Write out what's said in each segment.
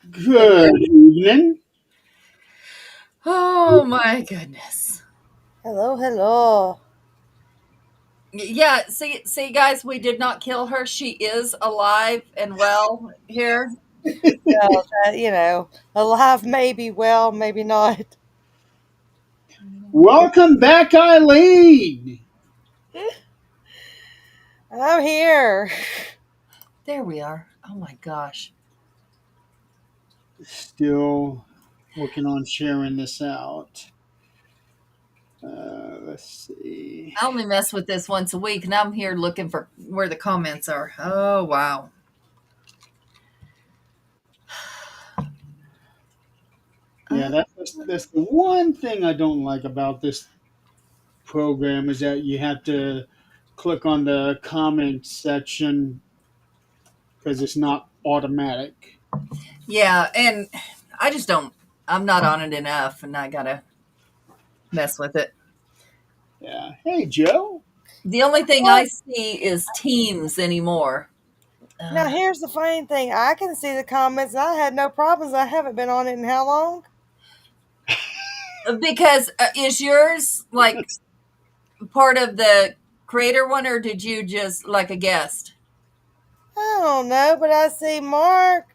Good evening. Oh my goodness. Hello, hello. Yeah, see, guys, we did not kill her. She is alive and well here. Well, alive, maybe, well, maybe not. Welcome back, Eileen. I'm here. There we are. Oh my gosh. Still working on sharing this out. Let's see. I only mess with this once a week, and I'm here looking for where the comments are. Oh wow. Yeah, Uh, that's the one thing I don't like about this program is that you have to click on the comment section because it's not automatic. yeah, and I just don't. I'm not on it enough, and I gotta mess with it. Yeah. Hey, Joe. The only thing I Well, see is Teams anymore. now Uh, here's the funny thing. I can see the comments. And I had no problems. I haven't been on it in how long? because is yours like part of the creator one, or did you just like a guest? I don't know, but I see Mark.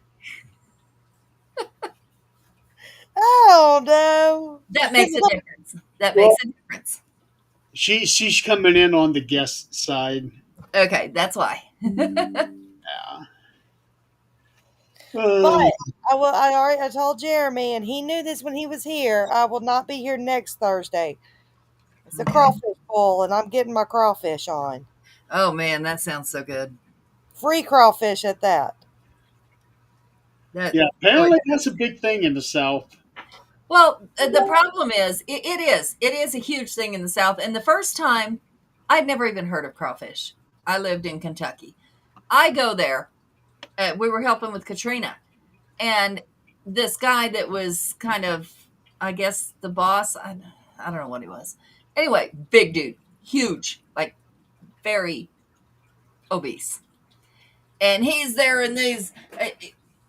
I don't know. That makes a difference. That makes Well, a difference. she's coming in on the guest side. Okay, that's why. Yeah. But Uh, I told Jeremy, and he knew this when he was here. I will not be here next Thursday. It's a Okay. crawfish bowl, and I'm getting my crawfish on. Oh man, that sounds so good. Free crawfish at that. That yeah. boy. Apparently, that's a big thing in the South. Well, the problem is it is a huge thing in the South. And the first time, I'd never even heard of crawfish. I lived in Kentucky. I go there. We were helping with Katrina, and this guy that was kind of, I guess, the boss. I don't know what he was. Anyway, big dude, huge, like very obese, and he's there in these.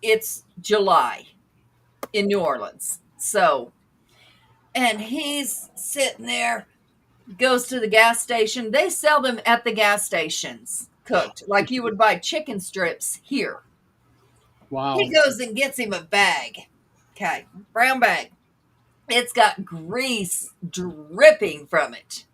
It's July in New Orleans, so and he's sitting there. Goes to the gas station. They sell them at the gas stations, cooked like you would buy chicken strips here. He Wow. goes and gets him a bag. Okay, brown bag. It's got grease dripping from it.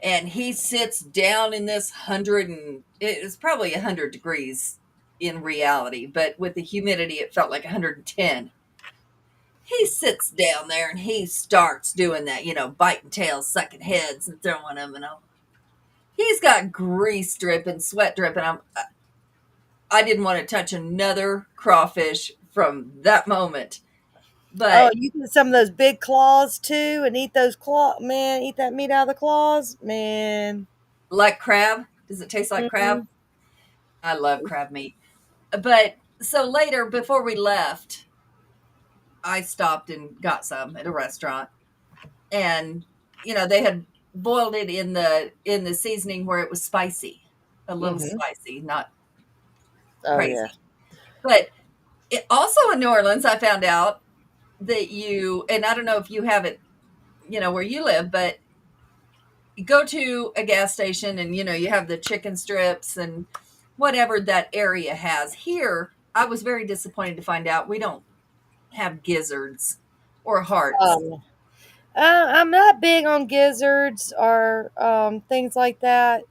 And he sits down in this 100, and it's probably 100 degrees in reality, but with the humidity, it felt like 110. He sits down there and he starts doing that, biting tails, sucking heads, and throwing them. And he's got grease dripping, sweat dripping. I didn't want to touch another crawfish from that moment. Oh, But you get some of those big claws too, and eat those man. Eat that meat out of the claws, man. like crab, does it taste like crab? Mhm. I love crab meat. But so later, before we left, I stopped and got some at a restaurant, and they had boiled it in the seasoning where it was spicy, a little Mhm. spicy, not Oh yeah. crazy. But also in New Orleans, I found out that and I don't know if you have it, where you live, but you go to a gas station and you have the chicken strips and whatever that area has. Here, I was very disappointed to find out we don't have gizzards or hearts. Um, I'm not big on gizzards or things like that,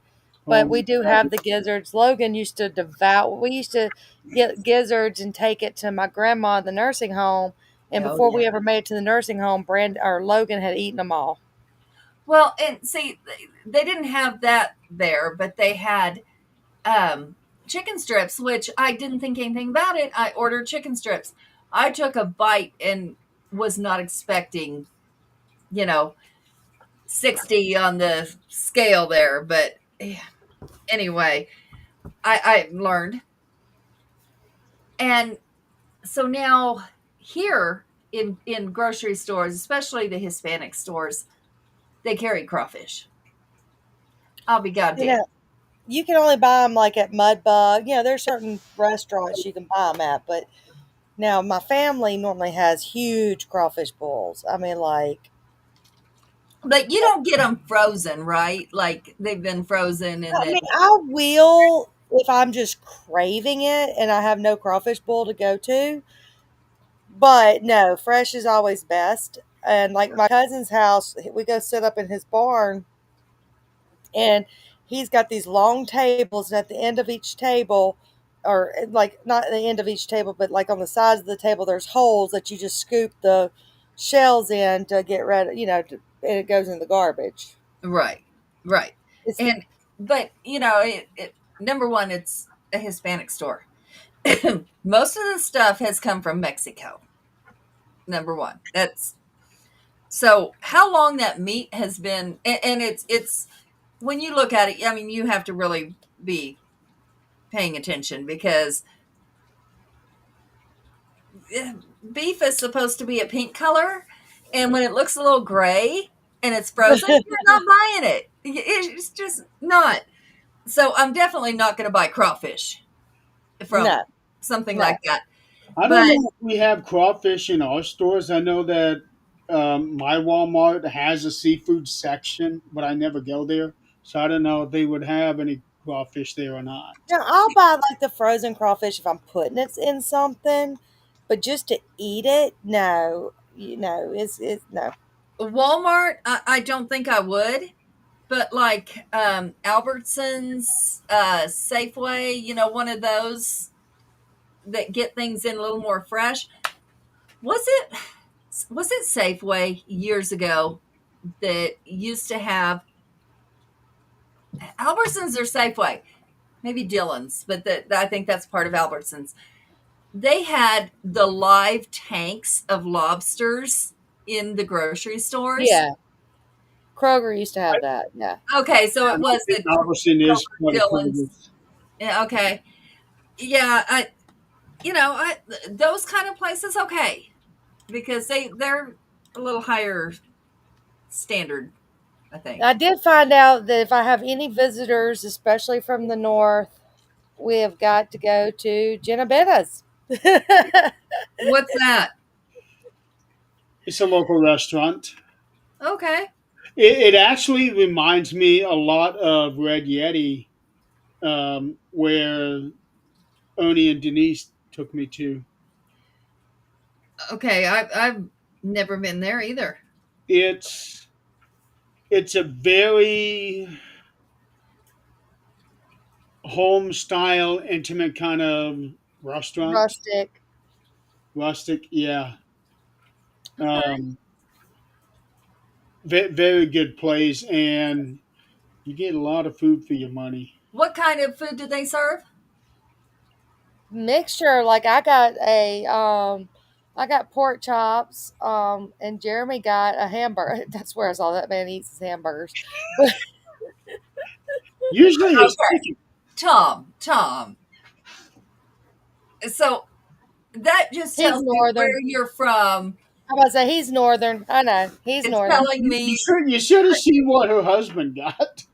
but we do have the gizzards. Logan used to devour. We used to get gizzards and take it to my grandma in the nursing home. And Oh before yeah. we ever made it to the nursing home, Brand or Logan had eaten them all. Well, and see, they didn't have that there, but they had chicken strips, which I didn't think anything about it. I ordered chicken strips. I took a bite and was not expecting, you know, 60 on the scale there. But anyway, I learned. And so now here in grocery stores, especially the Hispanic stores, they carry crawfish. I'll be You goddamn. know, you can only buy them like at Mudbug. There's certain restaurants you can buy them at, but Now, my family normally has huge crawfish bowls. I mean, like, But you don't get them frozen, right? Like they've been frozen and I then mean, I will if I'm just craving it and I have no crawfish bowl to go to. But no, fresh is always best. And like my cousin's house, we go sit up in his barn, and he's got these long tables, and at the end of each table, or like not at the end of each table, but like on the sides of the table, there's holes that you just scoop the shells in to get rid, and it goes in the garbage. right, right. It's And but number one, it's a Hispanic store. Most of the stuff has come from Mexico. Number one, that's so how long that meat has been, and it's when you look at it, I mean, you have to really be paying attention because beef is supposed to be a pink color, and when it looks a little gray and it's frozen, you're not buying it. It's just not. So I'm definitely not going to buy crawfish from no, something no. like that. I don't But know if we have crawfish in our stores. I know that my Walmart has a seafood section, but I never go there. So I don't know if they would have any crawfish there or not. Now I'll buy like the frozen crawfish if I'm putting it in something, but just to eat it, no, it's no. Walmart, I don't think I would. But like Albertsons, Safeway, one of those that get things in a little more fresh. Was it was it Safeway years ago that used to have Albertsons or Safeway? Maybe Dillon's, but I think that's part of Albertsons. They had the live tanks of lobsters in the grocery stores. Yeah, Kroger used to have that. Yeah, Okay, so it I was think the Albertson is quite a Dillon's. produce. Yeah, okay. Yeah, those kind of places, okay, because they're a little higher standard, I think. I did find out that if I have any visitors, especially from the north, we have got to go to Genebetta's. What's that? It's a local restaurant. Okay. It actually reminds me a lot of Red Yeti, where Oni and Denise took me to. Okay, I've never been there either. It's it's a very home style, intimate kind of restaurant. Rustic. Rustic, yeah. Okay. Um, very good place, and you get a lot of food for your money. What kind of food do they serve? Mixture, like I got pork chops, and Jeremy got a hamburger. That's where I saw that man eats his hamburgers. But Usually it's Okay. chicken. Tom. So that just he's tells me northern. where you're from. I was about to say he's northern. I know he's It's northern. telling You me should have seen what her husband got.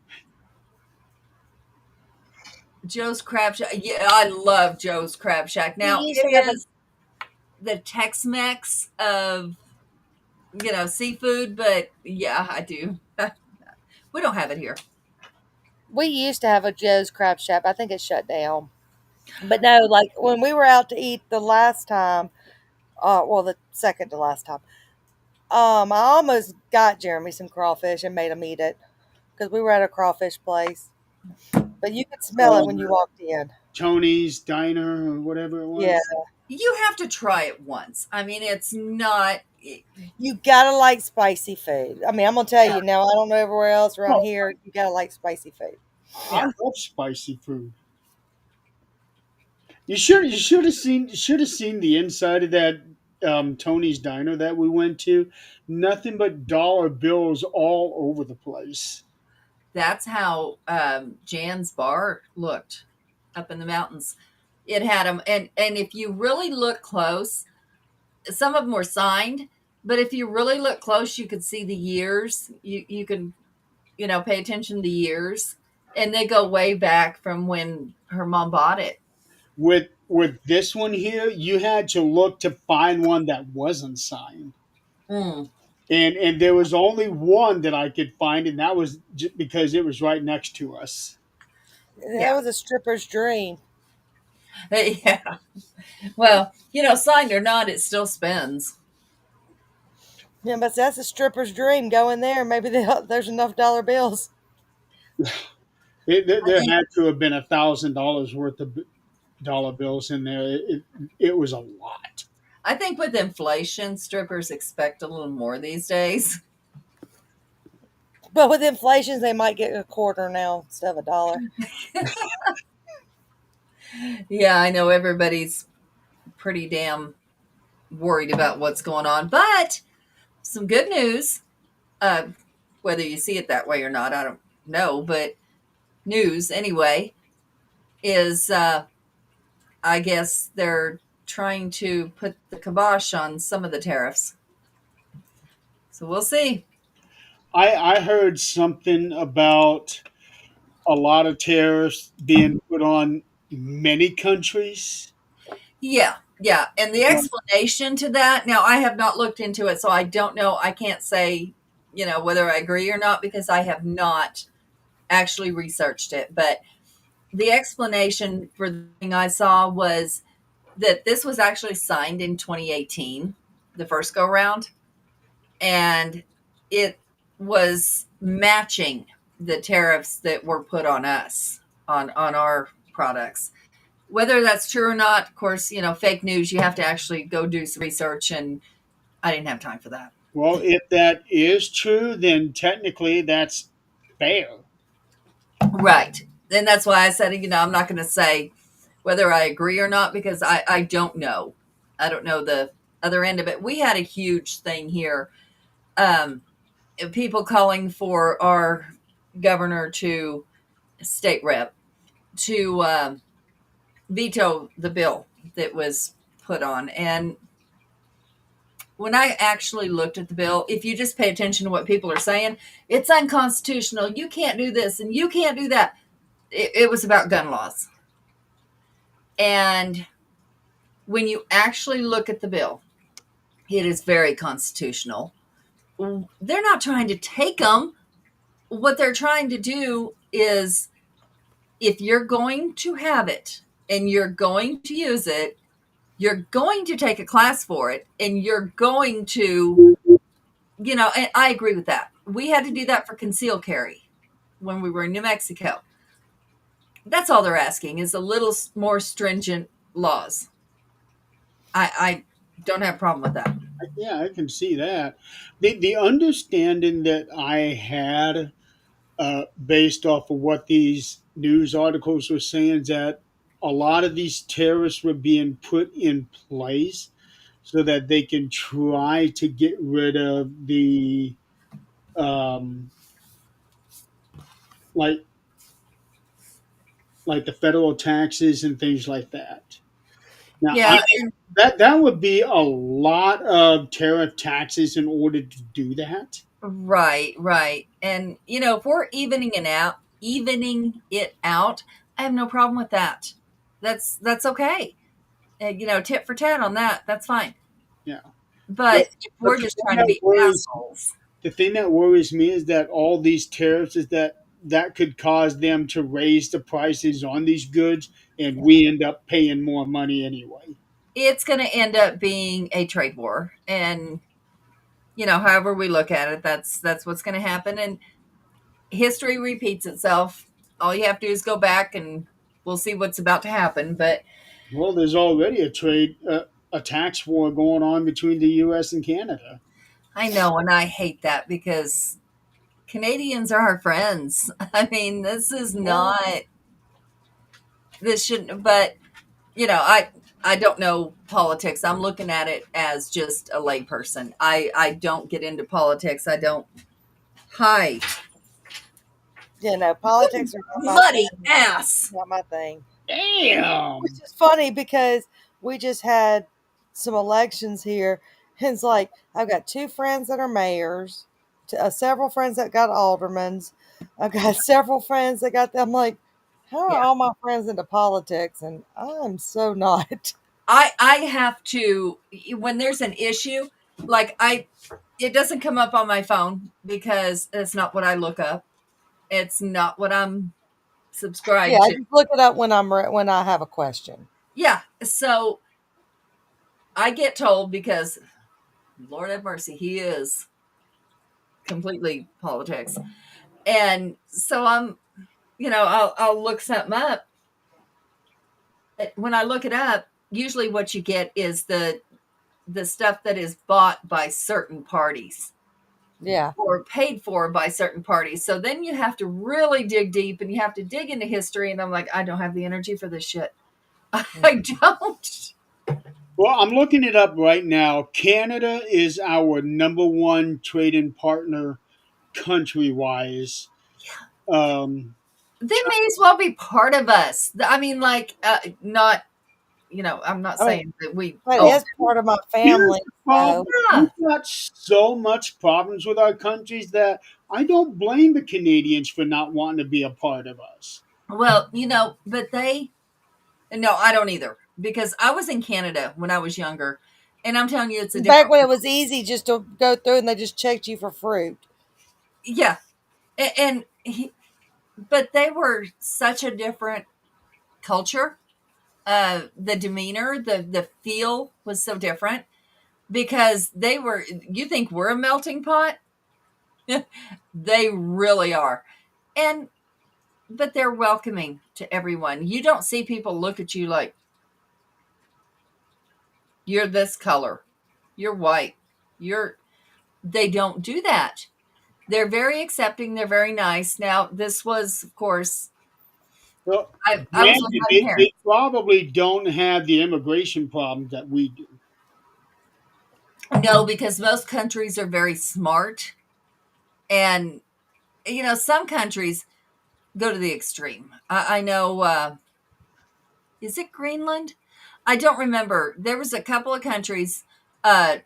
Joe's Crab Shack. Yeah, I love Joe's Crab Shack. We Now used to it have a is the Tex-Mex of seafood, but yeah, I do. We don't have it here. we used to have a Joe's Crab Shack. I think it shut down. But no, like when we were out to eat the last time, well, the second to last time, I almost got Jeremy some crawfish and made him eat it because we were at a crawfish place. But you could smell it when you walked in. Tony's Diner or whatever it Yeah, was. You have to try it once. I mean, it's not. you gotta like spicy food. I mean, I'm gonna tell you now. I don't know everywhere else around Oh, here. You gotta like spicy food. I Yeah. love spicy food. You should have seen the inside of that Tony's Diner that we went to. Nothing but dollar bills all over the place. That's how Jan's bar looked up in the mountains. It had them, and if you really look close, some of them were signed, but if you really look close, you could see the years. You can pay attention to the years, and they go way back from when her mom bought it. With with this one here, you had to look to find one that wasn't signed. Mm. And there was only one that I could find, and that was because it was right next to us. That Yeah. was a stripper's dream. Yeah. Well, signed or not, it still spends. Yeah, but that's a stripper's dream. Go in there, maybe there's enough dollar bills. I There think had to have been $1,000 worth of dollar bills in there. It was a lot. I think with inflation, strippers expect a little more these days. But with inflation, they might get a quarter now instead of a dollar. Yeah, I know everybody's pretty damn worried about what's going on, but some good news. Uh, whether you see it that way or not, I don't know, but news anyway is I guess they're trying to put the kibosh on some of the tariffs. So we'll see. I heard something about a lot of tariffs being put on many countries. Yeah, yeah. And the explanation to that, now I have not looked into it, so I don't know. I can't say, whether I agree or not because I have not actually researched it. But the explanation for the thing I saw was that this was actually signed in 2018, the first go round, and it was matching the tariffs that were put on us on our products. Whether that's true or not, of course, fake news, you have to actually go do some research, and I didn't have time for that. Well, if that is true, then technically that's fair. Right. And that's why I said, I'm not going to say whether I agree or not because I don't know. I don't know the other end of it. We had a huge thing here. Um, People calling for our governor to state rep to veto the bill that was put on. And when I actually looked at the bill, if you just pay attention to what people are saying, it's unconstitutional. You can't do this and you can't do that. It was about gun laws. And when you actually look at the bill, it is very constitutional. They're not trying to take them. What they're trying to do is if you're going to have it and you're going to use it, you're going to take a class for it and you're going to, and I agree with that. We had to do that for concealed carry when we were in New Mexico. That's all they're asking is a little more stringent laws. I don't have a problem with that. Yeah, I can see that. The understanding that I had, based off of what these news articles were saying, is that a lot of these tariffs were being put in place so that they can try to get rid of the um, like like the federal taxes and things like that. Now, Yeah, that would be a lot of tariff taxes in order to do that. right, right. And if we're evening it out, I have no problem with that. That's okay. Tit for tat on that. That's fine. Yeah. But But, if but we're just trying to be assholes, the thing that worries me is that all these tariffs is that could cause them to raise the prices on these goods, and we end up paying more money anyway. it's going to end up being a trade war. And however we look at it, that's what's going to happen. And history repeats itself. All you have to do is go back, and we'll see what's about to happen. But Well, there's already a tax war going on between the U.S. and Canada. I know, and I hate that because Canadians are our friends. I mean, this is Yeah. not. This shouldn't. But I don't know politics. I'm looking at it as just a layperson. I don't get into politics. I don't. Hi, Politics are not my muddy thing. ass. Not my thing. Damn. Which is funny because we just had some elections here. And it's like, I've got two friends that are mayors, several friends that got aldermans. I've got several friends that got, I'm like, How are Yeah. all my friends into politics? And I'm so not. I have to, when there's an issue, like it doesn't come up on my phone because it's not what I look up. It's not what I'm Yeah, subscribed I to. just look it up when when I have a question. Yeah. So I get told because Lord have mercy, he is completely politics. And so I'll look something up. When I look it up, usually what you get is the stuff that is bought by certain parties Yeah. or paid for by certain parties. So then you have to really dig deep and you have to dig into history. And I'm like, I don't have the energy for this shit. I don't. Well, I'm looking it up right now. Canada is our number one trading partner country wise. Um, They may as well be part of us. I mean, like, not, I'm not I mean, saying that we, but oh, it's part of my Here's family. the problem. So yeah. We've got so much problems with our countries that I don't blame the Canadians for not wanting to be a part of us. Well, but no, I don't either because I was in Canada when I was younger. And I'm telling you, it's a back different, when it was easy just to go through and they just checked you for fruit. yeah. But they were such a different culture. The demeanor, the feel was so different because you think we're a melting pot? They really are. And, but they're welcoming to everyone. You don't see people look at you like, you're this color, you're white, they don't do that. They're very accepting, they're very nice. Now, this was, of course, Well, I was granted, living here. they probably don't have the immigration problems that we do. No, because most countries are very smart. And, some countries go to the extreme. I know, is it Greenland? I don't remember. There was a couple of countries, uh,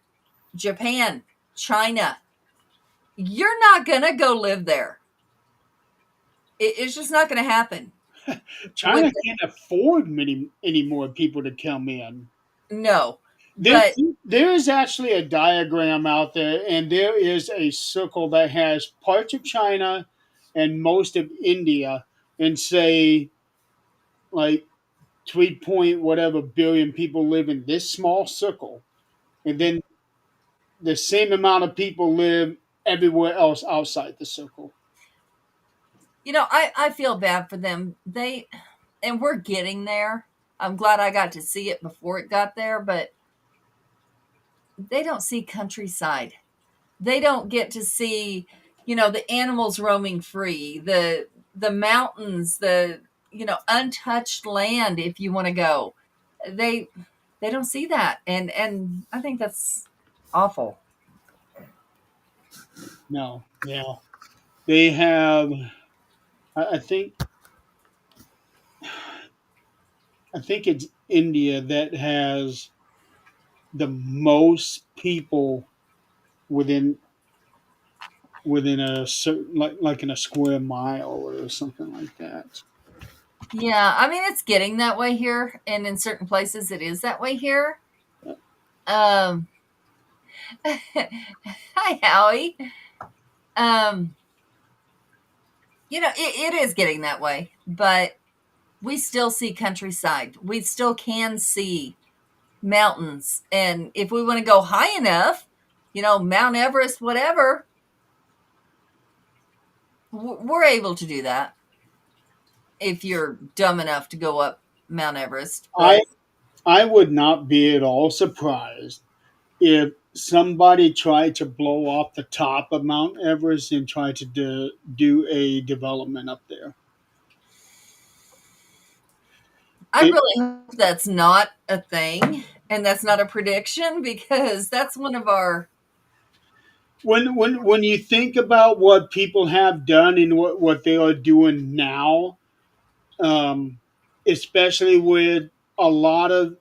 Japan, China. You're not going to go live there. It's just not going to happen. With China can't afford many any more people to come in. No, There, but there is actually a diagram out there, and there is a circle that has parts of China and most of India, and say like 3 point whatever billion people live in this small circle, and then the same amount of people live everywhere else outside the circle. I feel bad for them. And we're getting there. I'm glad I got to see it before it got there, but they don't see countryside. They don't get to see, the animals roaming free, the mountains, the untouched land if you want to go. They they don't see that. And I think that's awful. No, yeah, they have. I think it's India that has the most people within a certain like in a square mile or something like that. Yeah, I mean it's getting that way here and in certain places it is that way here. Um Hi Howie. Um it is getting that way, but we still see countryside. We still can see mountains. And if we want to go high enough, Mount Everest, whatever, we're able to do that if you're dumb enough to go up Mount Everest. But I I would not be at all surprised if somebody tried to blow off the top of Mount Everest and try to do a development up there. I It, really hope that's not a thing and that's not a prediction because that's one of our, when you think about what people have done and what they are doing now, um, especially with a lot of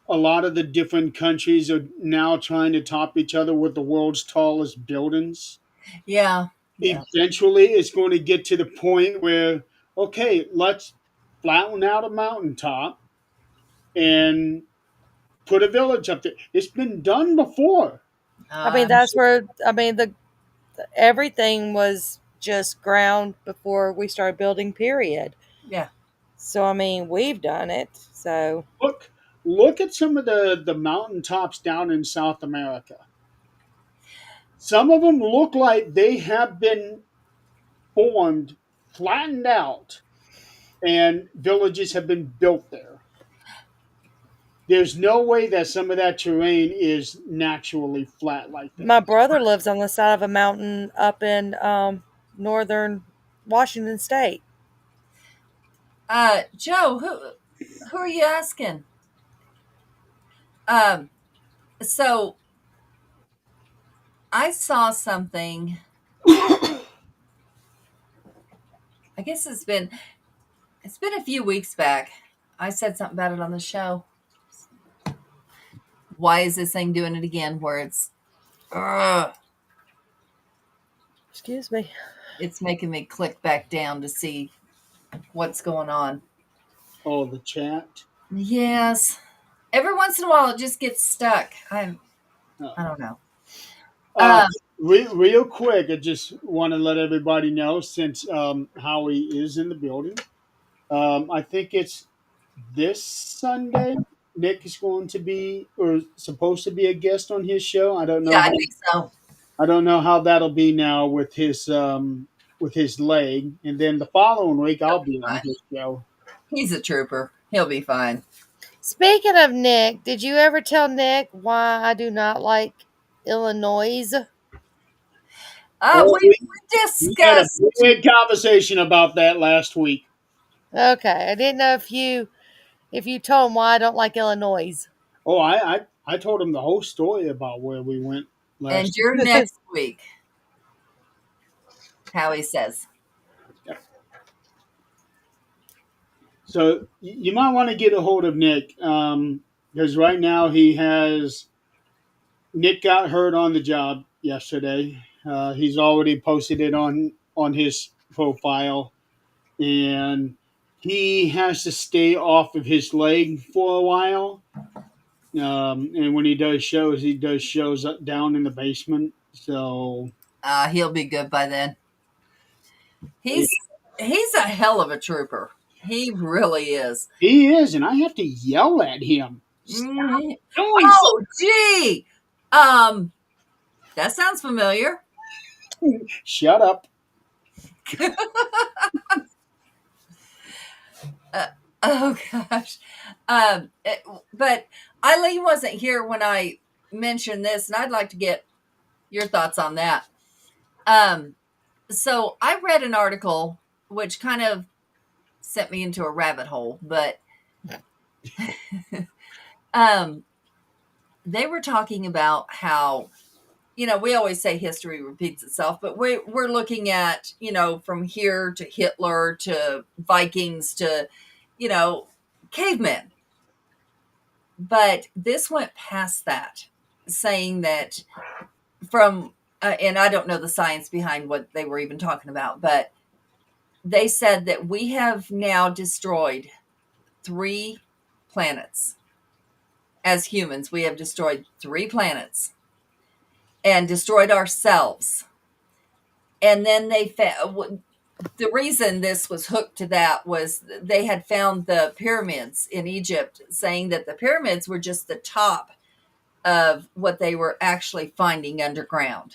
the different countries are now trying to top each other with the world's tallest buildings. yeah, yeah. Eventually, it's going to get to the point where okay, flatten out a mountaintop and put a village up there. It's been done before. I mean, I'm that's sure. where I mean the everything was just ground before we started building. Period. Yeah. So I mean, we've done it. So Look, look at some of the mountaintops down in South America. Some of them look like they have been formed, flattened out, and villages have been built there. There's no way that some of that terrain is naturally flat like that. my brother lives on the side of a mountain up in northern Washington State. Joe, who are you asking? Um, so I saw something. I guess it's been a few weeks back. I said something about it on the show. Why is this thing doing it again? Where uh, Excuse me. it's making me click back down to see what's going on. Oh, the chat. Yes, every once in a while it just gets stuck. I don't know. Uh, Um, real quick, I just want to let everybody know since Howie is in the building. I think it's this Sunday. Nick is going to be or supposed to be a guest on his show. yeah, I think so. I don't know how that'll be now with his leg, and then the following week He'll I'll be be on fine. his show. He's a trooper. He'll be fine. Speaking of Nick, did you ever tell Nick why I do not like Illinois? Oh, We we had a discussed. big conversation about that last week. Okay, I didn't know if you told him why I don't like Illinois. Oh, I told him the whole story about where we went And last. you're next week, Howie says. So you might want to get a hold of Nick because right now Nick got hurt on the job yesterday. He's already posted it on his profile, and he has to stay off of his leg for a while. And when he does shows up down in the basement. So He'll be good by then. He's a hell of a trooper. He really is. he is, and I have to yell at him. Stop Mm. doing Oh, gee. That sounds familiar. Shut up. Oh gosh. But Eileen wasn't here when I mentioned this, and I'd like to get your thoughts on that. So I read an article which kind of sent me into a rabbit hole, but they were talking about how, we always say history repeats itself, but we're looking at, from here to Hitler to Vikings to, cavemen. But this went past that, saying that and I don't know the science behind what they were even talking about, but they said that we have now destroyed 3 planets. As humans, we have destroyed 3 planets and destroyed ourselves. And then the reason this was hooked to that was they had found the pyramids in Egypt, saying that the pyramids were just the top of what they were actually finding underground.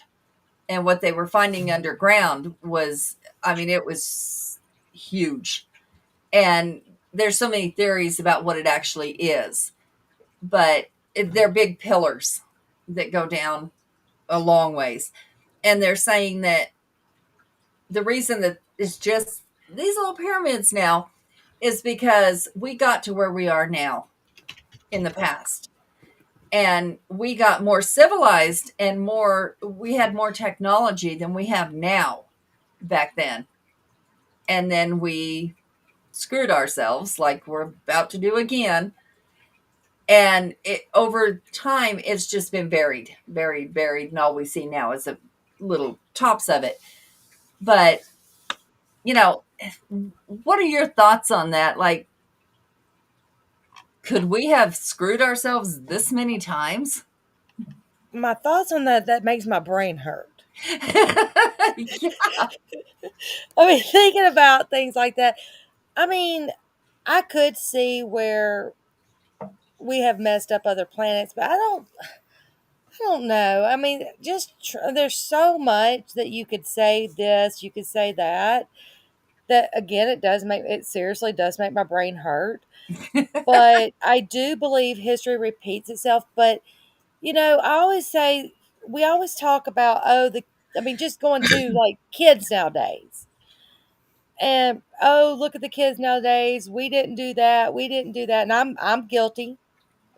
And what they were finding underground was, it was huge. And there's so many theories about what it actually is. But they're big pillars that go down a long ways. And they're saying that the reason that it's just these little pyramids now is because we got to where we are now in the past. And we got more civilized and we had more technology than we have now back then. And then we screwed ourselves like we're about to do again. And over time, it's just been buried. And all we see now is the little tops of it. But, what are your thoughts on that? Like, could we have screwed ourselves this many times? My thoughts on that makes my brain hurt. Yeah. I mean, thinking about things like that. I mean, I could see where we have messed up other planets, but I don't know. I mean, there's so much that you could say this, you could say that. That again, it seriously does make my brain hurt. But I do believe history repeats itself. But I always say we always talk about I mean, just going to like kids nowadays. And oh, look at the kids nowadays. We didn't do that. We didn't do that. And I'm guilty.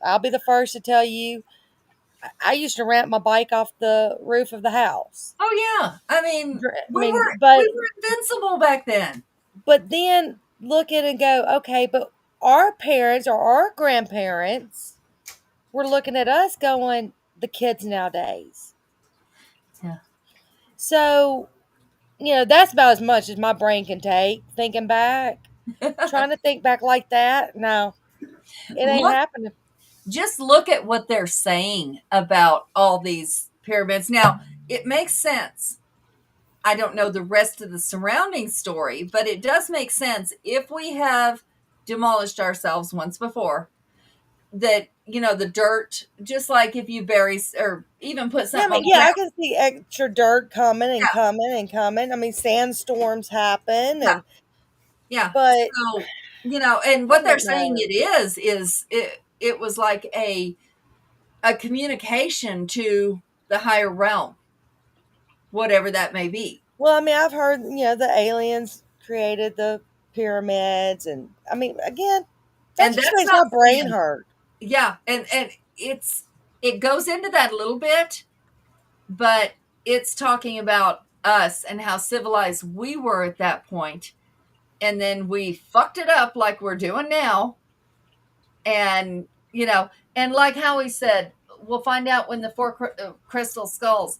I'll be the first to tell you. I used to ramp my bike off the roof of the house. Oh yeah. I mean, I mean, we were invincible back then. but then look at it and go, okay, but our parents or our grandparents were looking at us going, the kids nowadays. Yeah. So, that's about as much as my brain can take thinking back. Trying to think back like that, no, it ain't happening. Just look at what they're saying about all these pyramids. Now, it makes sense. I don't know the rest of the surrounding story, but it does make sense if we have demolished ourselves once before. That the dirt, just like if you bury or even put something. I mean, I can see extra dirt coming and coming and coming. I mean, sandstorms happen, and but so and what they're saying it was like a communication to the higher realm, whatever that may be. Well, I mean, I've heard the aliens created the pyramids, and I mean, again, that just makes my brain hurt. Yeah, and it goes into that a little bit, but it's talking about us and how civilized we were at that point, and then we fucked it up like we're doing now, and and like Howie said, we'll find out when the four crystal skulls.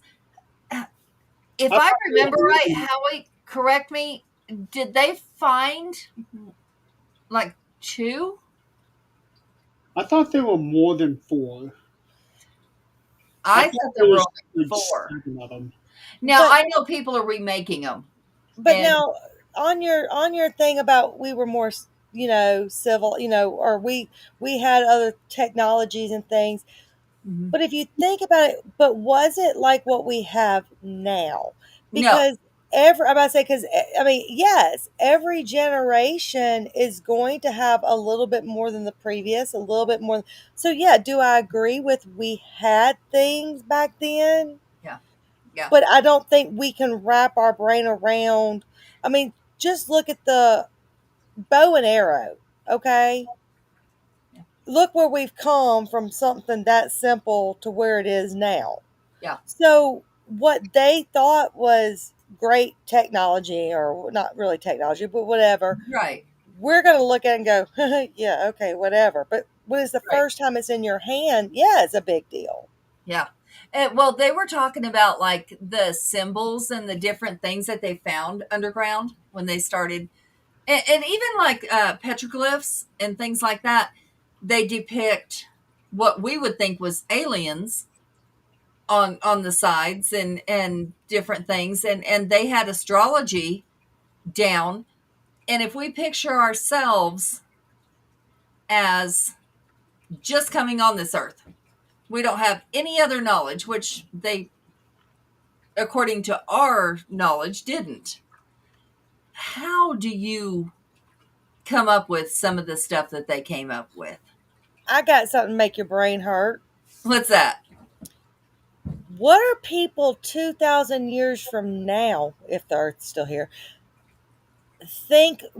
If I remember right, Howie, correct me, did they find like 2? I thought there were more than 4. I thought there were only 4. Of them. Now, I know people are remaking them. But now, on your thing about we were more, civil, or we had other technologies and things. Mm-hmm. But if you think about it, but was it like what we have now? Because I'm about to say, because I mean, yes, every generation is going to have a little bit more than the previous, a little bit more. So yeah, do I agree with we had things back then? Yeah. But I don't think we can wrap our brain around. I mean, just look at the bow and arrow, okay? Yeah. Look where we've come from something that simple to where it is now. Yeah. So what they thought was great technology, or not really technology, but whatever. Right. We're going to look at it and go, yeah, okay, whatever. But when it's the first time it's in your hand, yeah, it's a big deal. Yeah. Well, they were talking about like the symbols and the different things that they found underground when they started. And even like petroglyphs and things like that, they depict what we would think was aliens on the sides and different things. And they had astrology down. And if we picture ourselves as just coming on this earth, we don't have any other knowledge, which they, according to our knowledge, didn't. How do you come up with some of the stuff that they came up with? I got something to make your brain hurt. What's that? What are people 2,000 years from now, if the Earth's still here,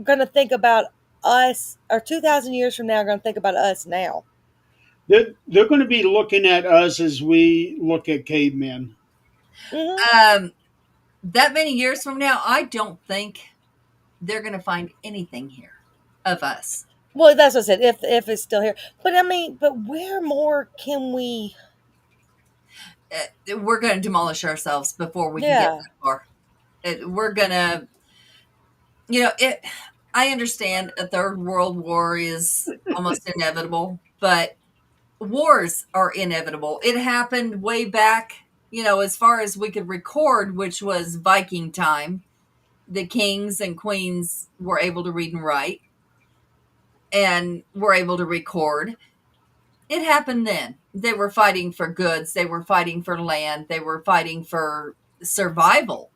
going to think about us, or 2,000 years from now, going to think about us now? They're going to be looking at us as we look at cavemen. Mm-hmm. That many years from now, I don't think they're going to find anything here of us. Well, that's what I said, if it's still here. But I mean, where more can we? We're going to demolish ourselves before we can get that far. We're going to it. I understand a third world war is almost inevitable, but wars are inevitable. It happened way back, as far as we could record, which was Viking time. The kings and queens were able to read and write and were able to record. It happened then. They were fighting for goods, they were fighting for land, they were fighting for survival.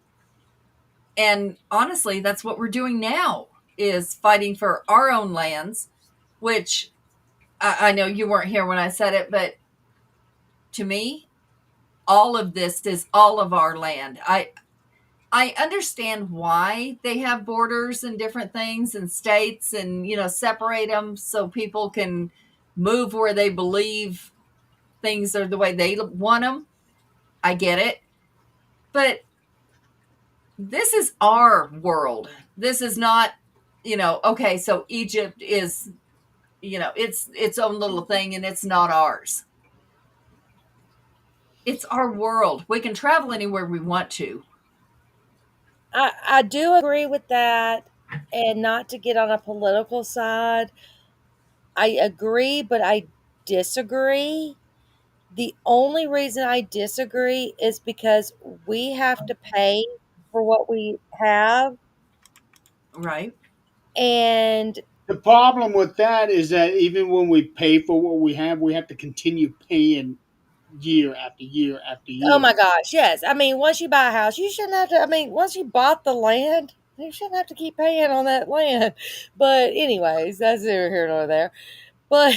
And honestly, that's what we're doing now, is fighting for our own lands, which I know you weren't here when I said it, but to me, all of this is all of our land. I understand why they have borders and different things and states and separate them so people can move where they believe things are the way they want them. I get it. But this is our world. This is not, okay, so Egypt is, it's its own little thing and it's not ours. It's our world. We can travel anywhere we want to. I do agree with that. And not to get on a political side, I agree, but I disagree. The only reason I disagree is because we have to pay for what we have. Right? And The problem with that is that even when we pay for what we have to continue paying year after year after oh year. my gosh, yes. I mean, once you buy a house, you shouldn't have to. I mean, once you bought the land, you shouldn't have to keep paying on that land. But, anyways, that's neither here nor there. But,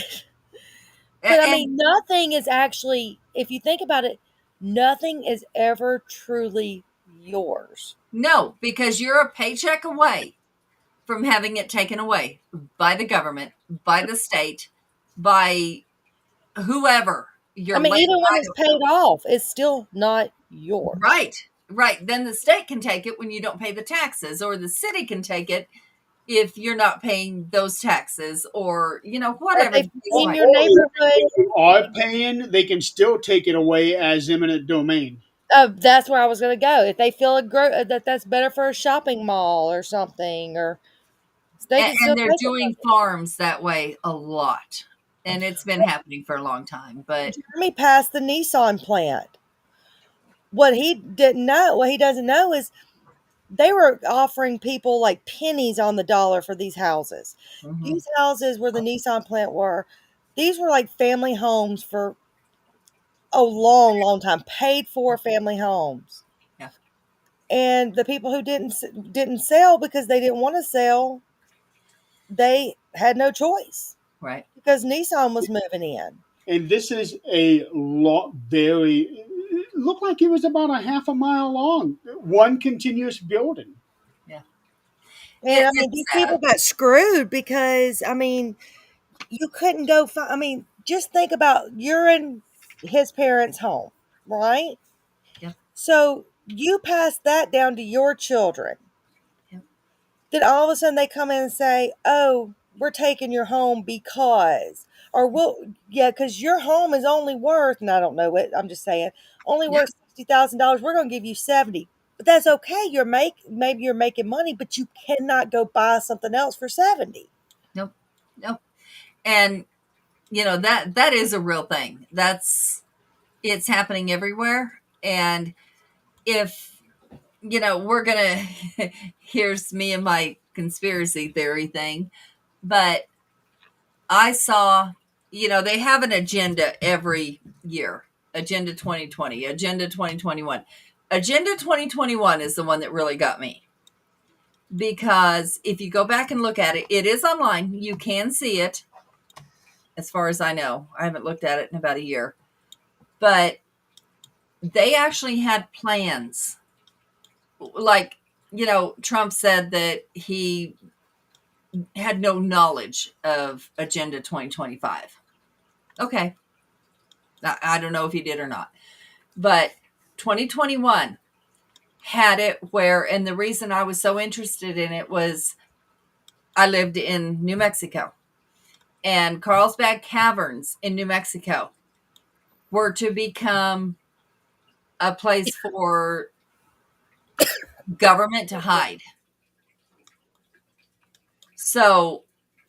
but I And mean, nothing is actually, if you think about it, nothing is ever truly yours. no, because you're a paycheck away from having it taken away by the government, by the state, by whoever I your mean, land. even when it's paid off, it's still not yours. Right, right. Then the state can take it when you don't pay the taxes, or the city can take it if you're not paying those taxes, or Or if whatever they the case in might your be. neighborhood, If you are paying, they can still take it away as eminent domain. that's where I was going to go. If they feel that that's better for a shopping mall or something, or they can still And they're take it from doing farms that way a lot, and it's been happening for a long time. But you. Jeremy passed the Nissan plant. What he doesn't know is they were offering people like pennies on the dollar for these houses. mhm, These houses where the Nissan plant were, these were like family homes for a long, long time, paid for family homes. yeah, And the people who didn't sell because they didn't want to sell, they had no choice right. because Nissan was moving in. And this is a lot very it looked like it was about a half a mile long. One continuous building. Yeah, And I mean, it's these sad. people got screwed because I mean, you couldn't go. I mean, just think about you're in his parents' home, right? Yeah, So you pass that down to your children. yeah, Then all of a sudden they come in and say, "Oh, we're taking your home because," or yeah, because your home is only worth, and I don't know it. I'm just saying, only yeah. worth $60,000. We're going to give you 70, but that's okay. Maybe you're making money, but you cannot go buy something else for 70. Nope, nope. And that is a real thing. It's happening everywhere. And if we're gonna here's me and my conspiracy theory thing, but I saw, they have an agenda every year. Agenda 2020, Agenda 2021. Agenda 2021 is the one that really got me, because if you go back and look at it, it is online. You can see it. As far as I know, I haven't looked at it in about a year, but they actually had plans. Like, Trump said that he had no knowledge of Agenda 2025. Okay. I don't know if he did or not. But 2021 had it where, and the reason I was so interested in it was I lived in New Mexico, and Carlsbad Caverns in New Mexico were to become a place for government to hide. So,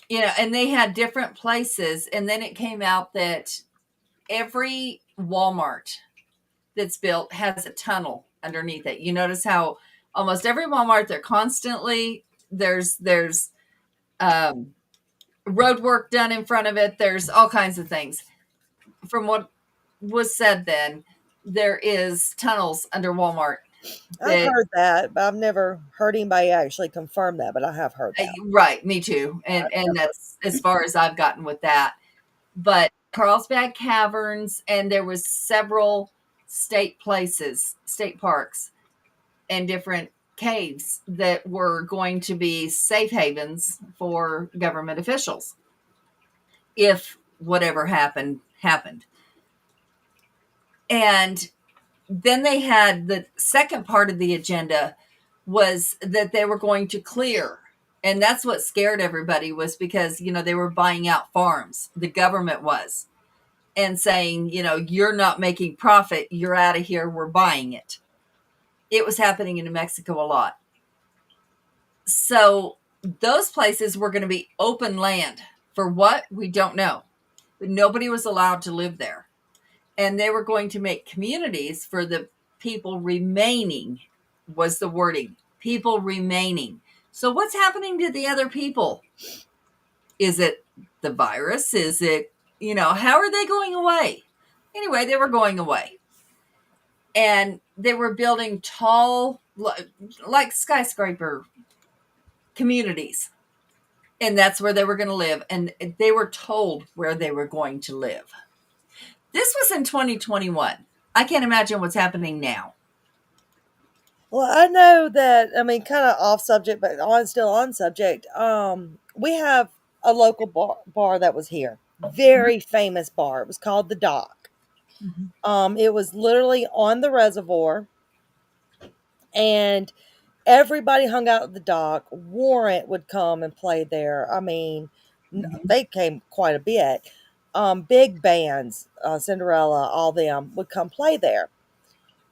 and they had different places. And then it came out that every Walmart that's built has a tunnel underneath it. You notice how almost every Walmart, there's road work done in front of it. There's all kinds of things. From what was said then, there is tunnels under Walmart. I've heard that, but I've never heard anybody actually confirm that, but I have heard that. Right, me too. And that's as far as I've gotten with that. But Carlsbad Caverns, and there was several state parks, and different caves that were going to be safe havens for government officials if whatever happened. And then they had the second part of the agenda was that they were going to clear. And that's what scared everybody, was because, they were buying out farms. The government was. And saying, you're not making profit. You're out of here. We're buying it. It was happening in New Mexico a lot. So those places were going to be open land. For what? We don't know. But nobody was allowed to live there. And they were going to make communities for the people remaining, was the wording. People remaining. So what's happening to the other people? Is it the virus? Is it, how are they going away? Anyway, they were going away. And they were building tall, like skyscraper communities. And that's where they were going to live. And they were told where they were going to live. This was in 2021. I can't imagine what's happening now. Well, I know that, kind of off subject, but still on subject. We have a local bar that was here. Very famous bar. It was called The Dock. Mm-hmm. It was literally on the reservoir. And everybody hung out at the dock. Warrant would come and play there. They came quite a bit. Big bands, Cinderella, all them would come play there.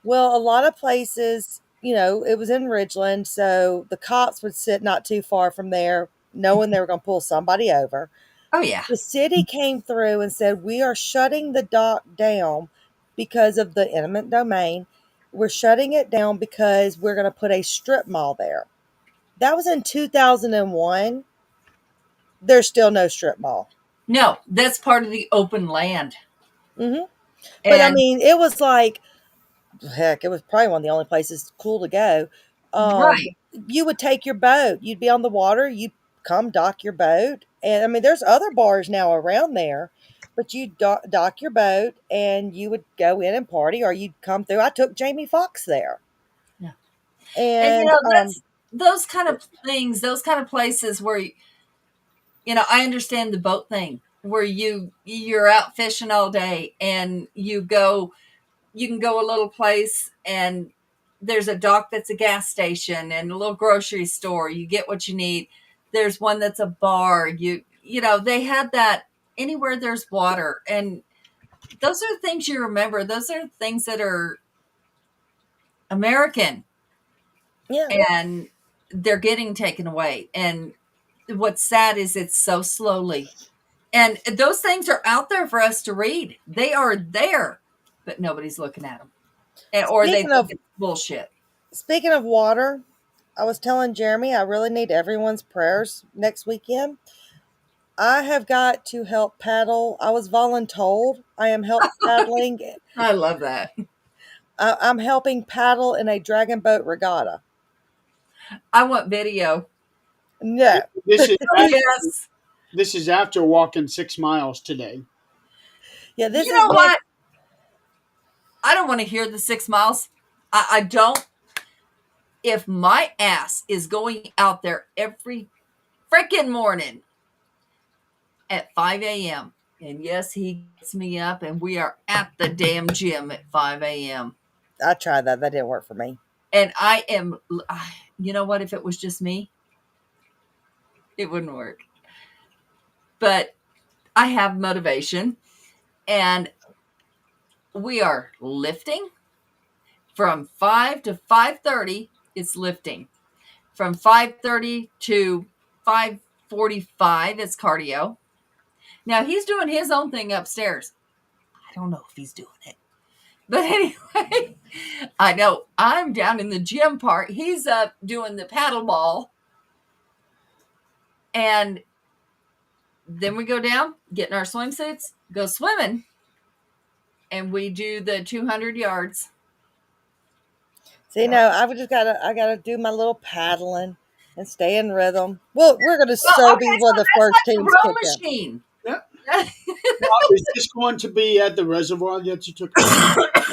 Well, a lot of places, it was in Ridgeland, so the cops would sit not too far from there, knowing they were going to pull somebody over. Oh, yeah. The city came through and said, we are shutting the dock down because of the eminent domain. We're shutting it down because we're going to put a strip mall there. That was in 2001. There's still no strip mall. No, that's part of the open land. Mm-hmm. But it was like, heck, it was probably one of the only places cool to go. Right. You would take your boat. You'd be on the water. You'd come dock your boat. And there's other bars now around there. But you'd dock your boat and you would go in and party, or you'd come through. I took Jamie Foxx there. Yeah. And that's those kind of things, those kind of places where, I understand the boat thing, where you're out fishing all day and you can go a little place and there's a dock that's a gas station and a little grocery store. You get what you need. There's one that's a bar. They had that anywhere there's water. And those are things you remember. Those are things that are American. Yeah. And they're getting taken away. And what's sad is it's so slowly. And those things are out there for us to read. They are there, but nobody's looking at them. Or they think it's bullshit. Speaking of water, I was telling Jeremy I really need everyone's prayers next weekend. I have got to help paddle. I was voluntold. I am help paddling. I love that. I'm helping paddle in a dragon boat regatta. I want video. No. Yes. This is after walking 6 miles today. Yeah, you know what? I don't want to hear the 6 miles. I don't. If my ass is going out there every freaking morning at 5 a.m., and yes, he gets me up, and we are at the damn gym at 5 a.m. I tried that. That didn't work for me. And I am, you know what? If it was just me, it wouldn't work. But I have motivation, and we are lifting from 5 to 5:30. It's lifting from 5:30 to 5:45 45 is cardio. Now he's doing his own thing upstairs. I don't know if he's doing it. But anyway, I know I'm down in the gym part. He's up doing the paddle ball. And then we go down, get in our swimsuits, go swimming, and we do the 200 yards. See, no, I gotta do my little paddling and stay in rhythm. Well, we're gonna be one of the first That's teams the row kicked in. machine. Yeah. Now, is this going to be at the reservoir that you took?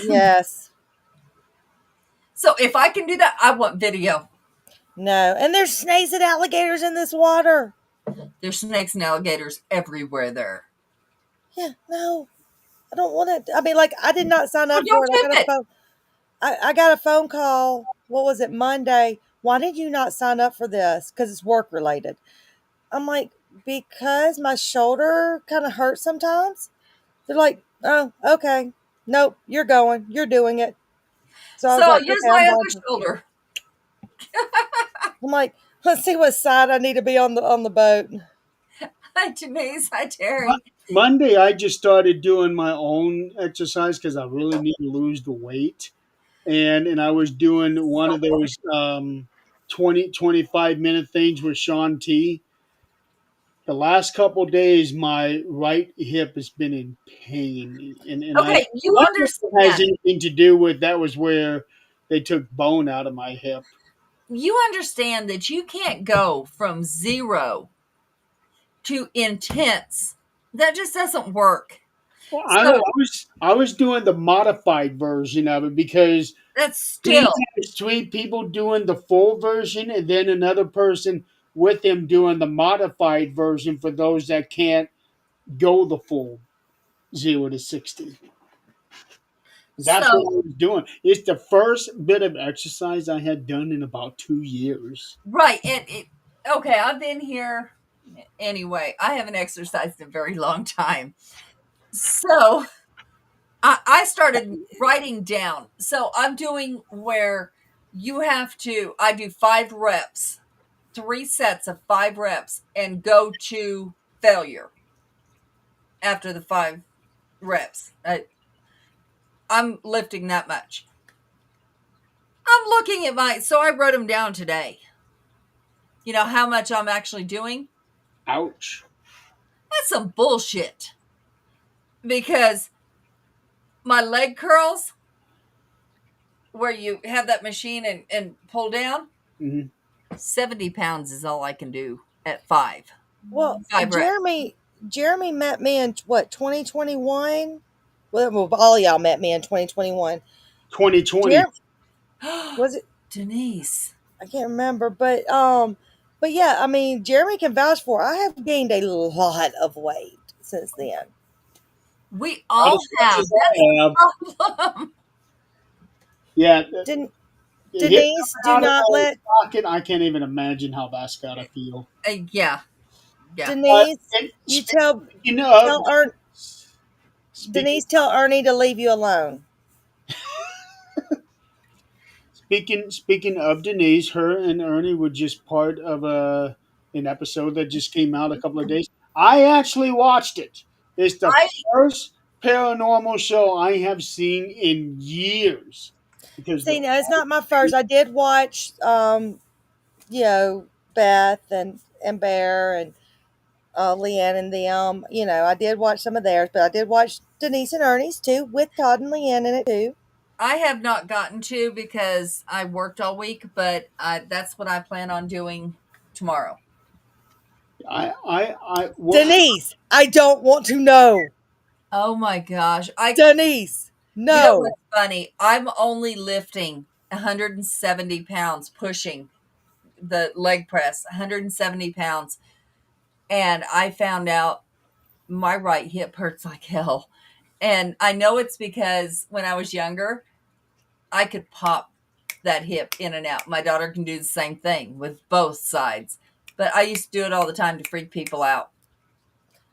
Yes. So if I can do that, I want video. No, and there's snakes and alligators in this water. There's snakes and alligators everywhere there. Yeah, no, I don't want to. I mean, like, I did not sign up Well, for don't it. tip it. I got a phone call. What was it, Monday? Why did you not sign up for this? Because it's work related. I'm like, because my shoulder kind of hurts sometimes. They're like, oh, okay. Nope, you're going. You're doing it. So I was So like, use okay, my I'm other going. shoulder. I'm like, let's see what side I need to be on the boat. Hi, Denise. Hi, Terry. Monday, I just started doing my own exercise because I really need to lose the weight. And I was doing one of those 25-minute things with Sean T. The last couple days, my right hip has been in pain, and I Okay, you wonder if it has understand. anything to do with that was where they took bone out of my hip. You understand that you can't go from 0 to intense. That just doesn't work. Well, So I was doing the modified version of it because that's he still has three people doing the full version, and then another person with him doing the modified version for those that can't go the full 0 to 60. That's so what I was doing. It's the first bit of exercise I had done in about 2 years. right. Okay. I've been here anyway. I haven't exercised in a very long time. So I started writing down. So I'm doing where I do 5 reps, 3 sets of 5 reps, and go to failure after the 5 reps. I'm lifting that much. I'm looking at so I wrote them down today. You know how much I'm actually doing? Ouch. That's some bullshit. Because my leg curls, where you have that machine and pull down, hmm 70 pounds is all I can do at 5. Well, 5 reps. Jeremy met me in what, 2021? Well, all of y'all met me in 2021. 2020. Was it? Denise. I can't remember, but yeah, I mean, Jeremy can vouch for. I have gained a lot of weight since then. We all have. That's have. the problem. Yeah. Denise, do not let pocket. I can't even imagine how that's gotta feel. Yeah. Denise. And You tell Denise, tell Ernie to leave you alone. Speaking of Denise, her and Ernie were just part of an episode that just came out a couple of days. I actually watched it. It's the first paranormal show I have seen in years. Because See, no, it's not my first. I did watch, Beth and Bear and Leanne and them. I did watch some of theirs, but I did watch Denise and Ernie's too, with Todd and Leanne in it too. I have not gotten to because I worked all week, but that's what I plan on doing tomorrow. Denise, I don't want to know. Oh my gosh. Denise, no. You know what's funny? I'm only lifting 170 pounds, pushing the leg press, 170 pounds. And I found out my right hip hurts like hell. And I know it's because when I was younger, I could pop that hip in and out. My daughter can do the same thing with both sides. But I used to do it all the time to freak people out.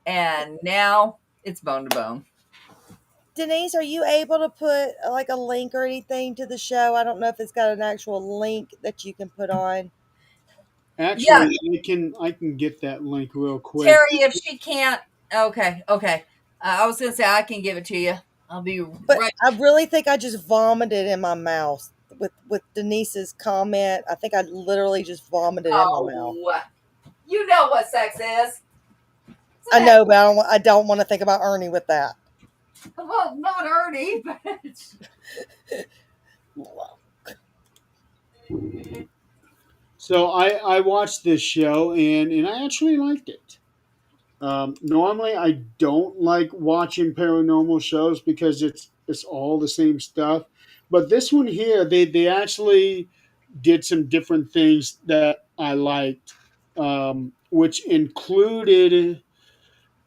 And now it's bone to bone. Denise, are you able to put like a link or anything to the show? I don't know if it's got an actual link that you can put on. Yeah, Actually, I can get that link real quick. Terry, if she can't, okay, okay. I was gonna say I can give it to you. I'll be But right. I really think I just vomited in my mouth with Denise's comment. I think I literally just vomited in my mouth. Oh, you know what sex is. It's I an know, but I don't want to think about Ernie with that. well, not Ernie, but So I watched this show and I actually liked it. Normally, I don't like watching paranormal shows because it's all the same stuff. But this one here, they actually did some different things that I liked, which included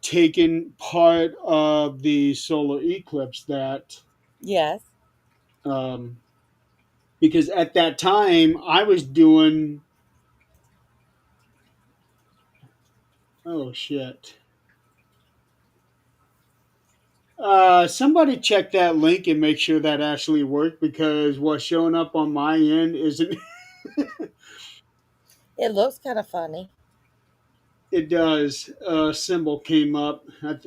taking part of the solar eclipse that Yes. um, because at that time I was doing oh shit. Somebody check that link and make sure that actually worked because what's showing up on my end isn't. It looks kind of funny. It does. A symbol came up.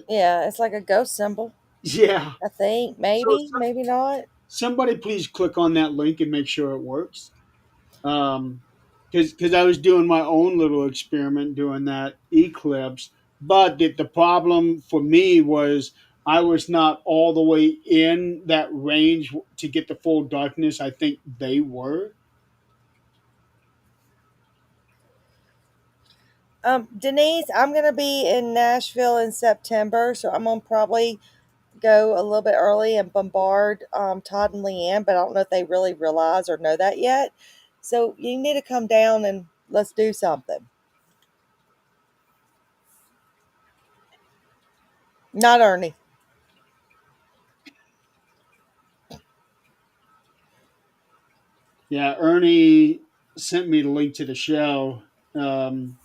Yeah, it's like a ghost symbol. Yeah. I think So maybe not. somebody please click on that link and make sure it works. Because I was doing my own little experiment doing that eclipse, but the problem for me was I was not all the way in that range to get the full darkness. I think they were. Denise, I'm gonna be in Nashville in September, so I'm gonna probably go a little bit early and bombard Todd and Leanne, but I don't know if they really realize or know that yet. So you need to come down and let's do something. Not Ernie. Yeah, Ernie sent me the link to the show. Um,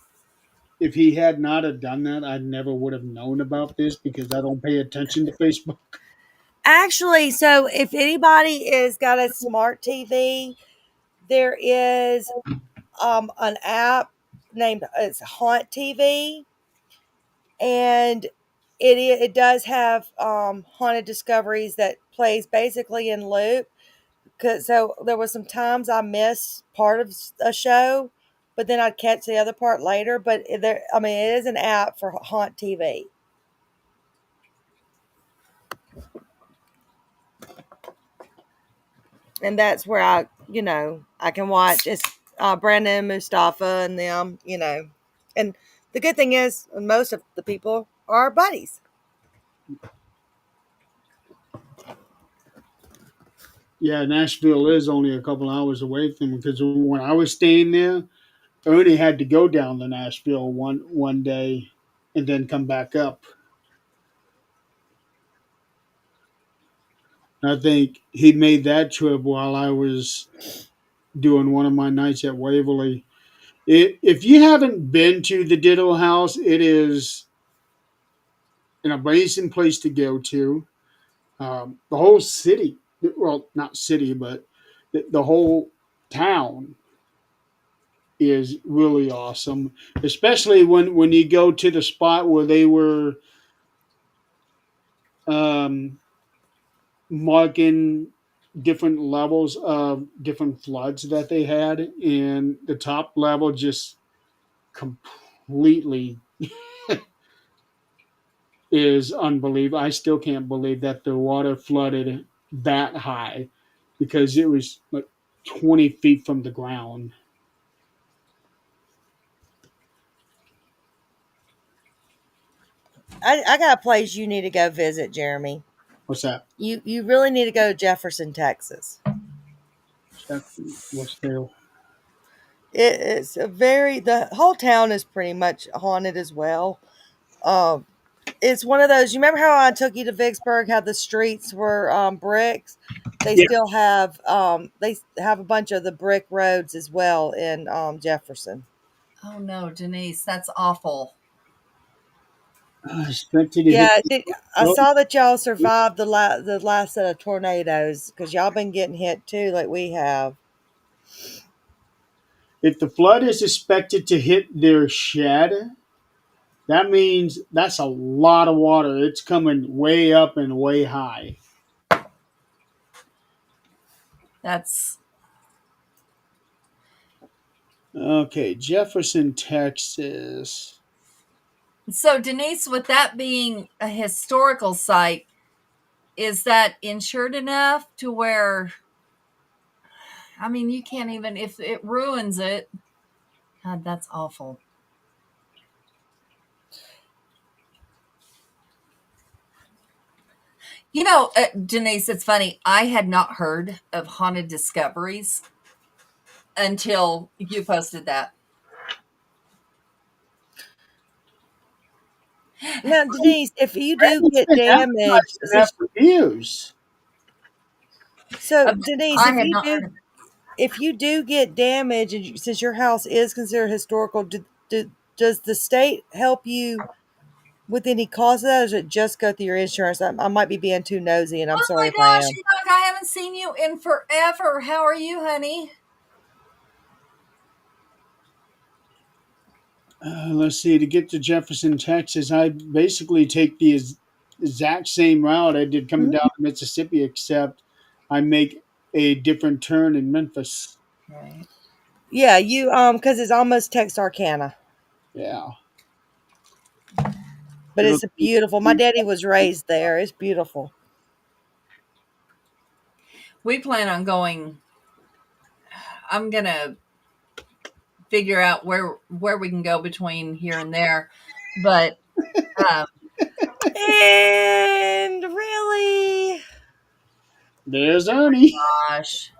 if he had not have done that, I never would have known about this because I don't pay attention to Facebook. Actually, so if anybody is got a smart TV, there is an app named it's Haunt TV, and it does have haunted discoveries that plays basically in loop. Cause so there was some times I missed part of a show, but then I'd catch the other part later. But there, I mean, it is an app for Haunt TV, and that's where I can watch. It's Brandon Mustafa and them. And the good thing is, most of the people are buddies. Yeah, Nashville is only a couple hours away from me because when I was staying there, Ernie had to go down to Nashville one day and then come back up. I think he made that trip while I was doing one of my nights at Waverly. If you haven't been to the Ditto House, it is an amazing place to go to. The whole city, well, not city, but the whole town is really awesome, especially when you go to the spot where they were um, marking different levels of different floods that they had, and the top level just completely is unbelievable. I still can't believe that the water flooded that high because it was like 20 feet from the ground. I got a place you need to go visit, Jeremy. What's that? You really need to go to Jefferson, Texas. What's there? It's the whole town is pretty much haunted as well. Um, it's one of those. You remember how I took you to Vicksburg? How the streets were bricks. Yeah. They have a bunch of the brick roads as well in Jefferson. oh no, Denise, that's awful. I expected to hit. Yeah, I Oh, saw that y'all survived the last set of tornadoes because y'all been getting hit too, like we have. If the flood is expected to hit their shed, that means that's a lot of water. It's coming way up and way high. That's Okay, Jefferson, Texas. so, Denise, with that being a historical site, is that insured enough to where, I mean, you can't even, if it ruins it, God, that's awful. You know, Denise, it's funny. I had not heard of Haunted Discoveries until you posted that. Now, Denise, if you do It's get been damaged, advertising that for years. so Denise, I had not heard of it. if you do get damaged, and since your house is considered historical, does the state help you with any cost of that, or does it just go through your insurance? I might be being too nosy, and I'm Oh sorry my if I gosh, am. look, I haven't seen you in forever. How are you, honey? Let's see. To get to Jefferson, Texas, I basically take the exact same route I did coming down to Mississippi, except I make a different turn in Memphis. Right. Yeah, you because it's almost Texarkana, Yeah. but It'll it's beautiful. My daddy was raised there. It's beautiful. We plan on going. I'm gonna figure out where we can go between here and there, but um, And really, There's Ernie. gosh,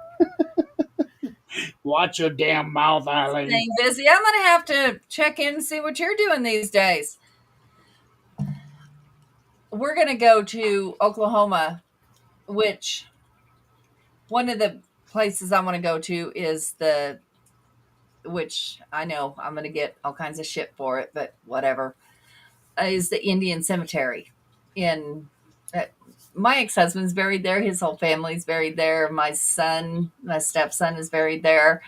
Watch your damn mouth, Eileen. staying busy. I'm gonna have to check in and see what you're doing these days. We're gonna go to Oklahoma, which one of the places I want to go to is which I know I'm going to get all kinds of shit for it, but whatever, is the Indian Cemetery. In my ex-husband's buried there. His whole family's buried there. My stepson is buried there.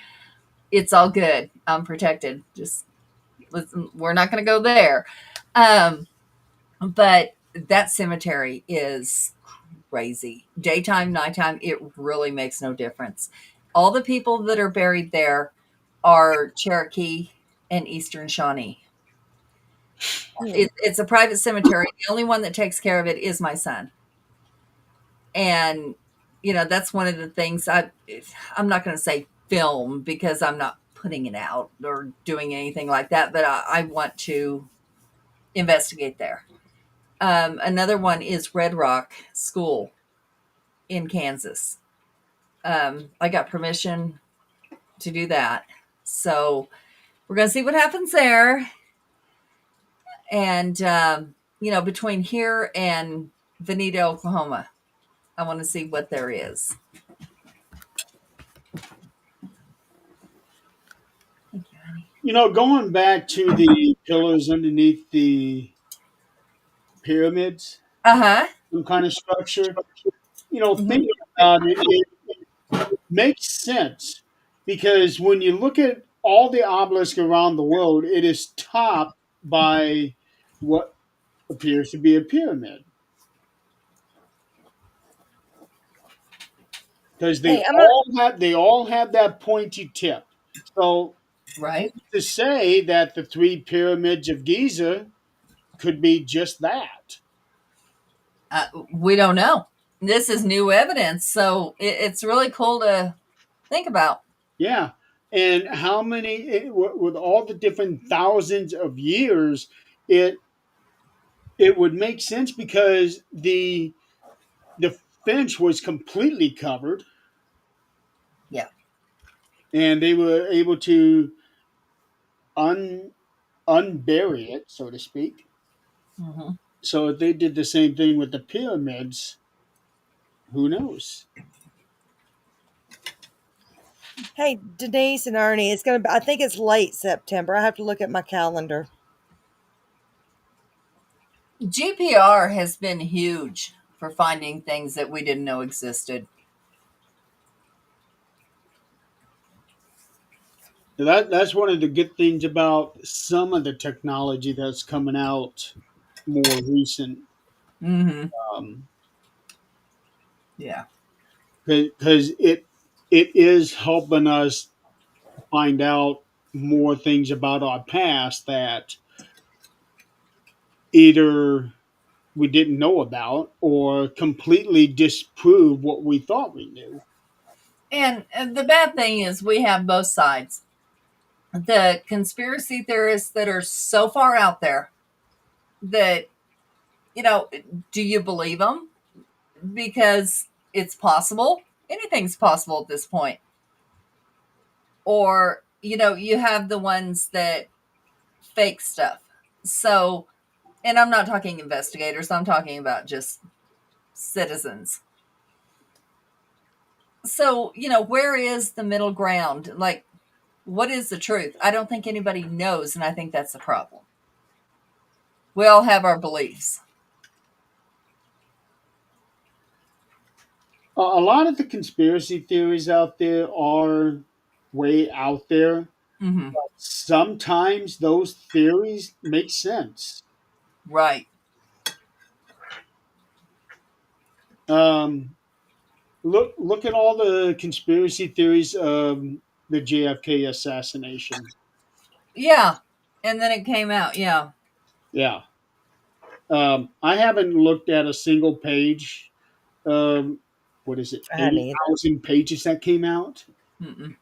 It's all good. I'm protected. Just listen, we're not going to go there. But that cemetery is crazy. Daytime, nighttime, it really makes no difference. All the people that are buried there are Cherokee and Eastern Shawnee. It's a private cemetery. The only one that takes care of it is my son. And, that's one of the things I'm not going to say film because I'm not putting it out or doing anything like that, but I want to investigate there. Another one is Red Rock School in Kansas. I got permission to do that. So we're going to see what happens there. And, between here and Veneta, Oklahoma, I want to see what there is. Thank you, honey. Going back to the pillars underneath the pyramids, Uh-huh. some kind of structure, thinking about it, it makes sense because when you look at all the obelisks around the world, it is topped by what appears to be a pyramid. Because hey, they all have that pointy tip. So Right. to say that the three pyramids of Giza could be just that. We don't know. This is new evidence. So it's really cool to think about. Yeah. And how many, with all the different thousands of years, it would make sense because the finch was completely covered. Yeah. And they were able to unbury it, so to speak. Mm-hmm. So if they did the same thing with the pyramids, who knows? hey, Denise and Ernie, it's gonna be. I think it's late September. I have to look at my calendar. GPR has been huge for finding things that we didn't know existed. That's one of the good things about some of the technology that's coming out more recent. Mm-hmm. Um, Yeah. because it is helping us find out more things about our past that either we didn't know about or completely disprove what we thought we knew. And the bad thing is we have both sides. The conspiracy theorists that are so far out there that, you know, do you believe them? Because it's possible. Anything's possible at this point. Or, you know, you have the ones that fake stuff. So, and I'm not talking investigators, I'm talking about just citizens. So, you know, where is the middle ground? Like, what is the truth? I don't think anybody knows, and I think that's the problem. We all have our beliefs. A lot of the conspiracy theories out there are way out there. Mm-hmm. Sometimes those theories make sense. Right. Um, look at all the conspiracy theories of the JFK assassination. Yeah. And then it came out. Yeah. Yeah. I haven't looked at a single page. What is it? I hadn't either. 80,000 pages that came out. Mm-mm.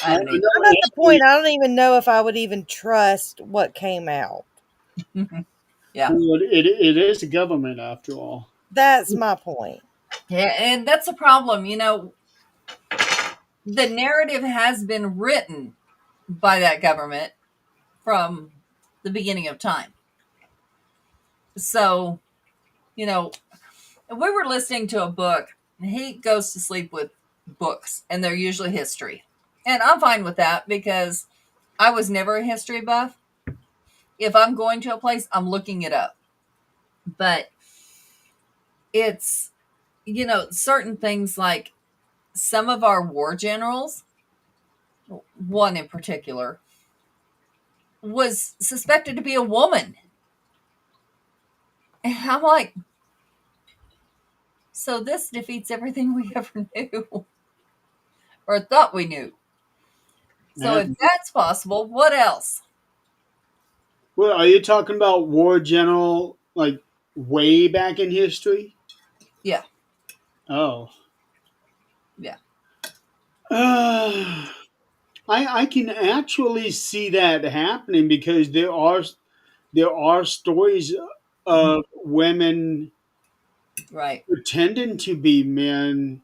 I I haven't know I'm at the actually, point I don't even know if I would even trust what came out. either. Yeah. it is the government after all. That's my point. Yeah. And that's a problem. You know, the narrative has been written by that government from the beginning of time. So, you know, we were listening to a book. He goes to sleep with books, and they're usually history. And I'm fine with that because I was never a history buff. If I'm going to a place, I'm looking it up. But it's, you know, certain things like some of our war generals, one in particular, was suspected to be a woman. And I'm like, so this defeats everything we ever knew or thought we knew. So Yeah. if that's possible, what else? Well, are you talking about war general like way back in history? Yeah. Oh, Yeah. uh, I can actually see that happening because there are stories of women Right. pretending to be men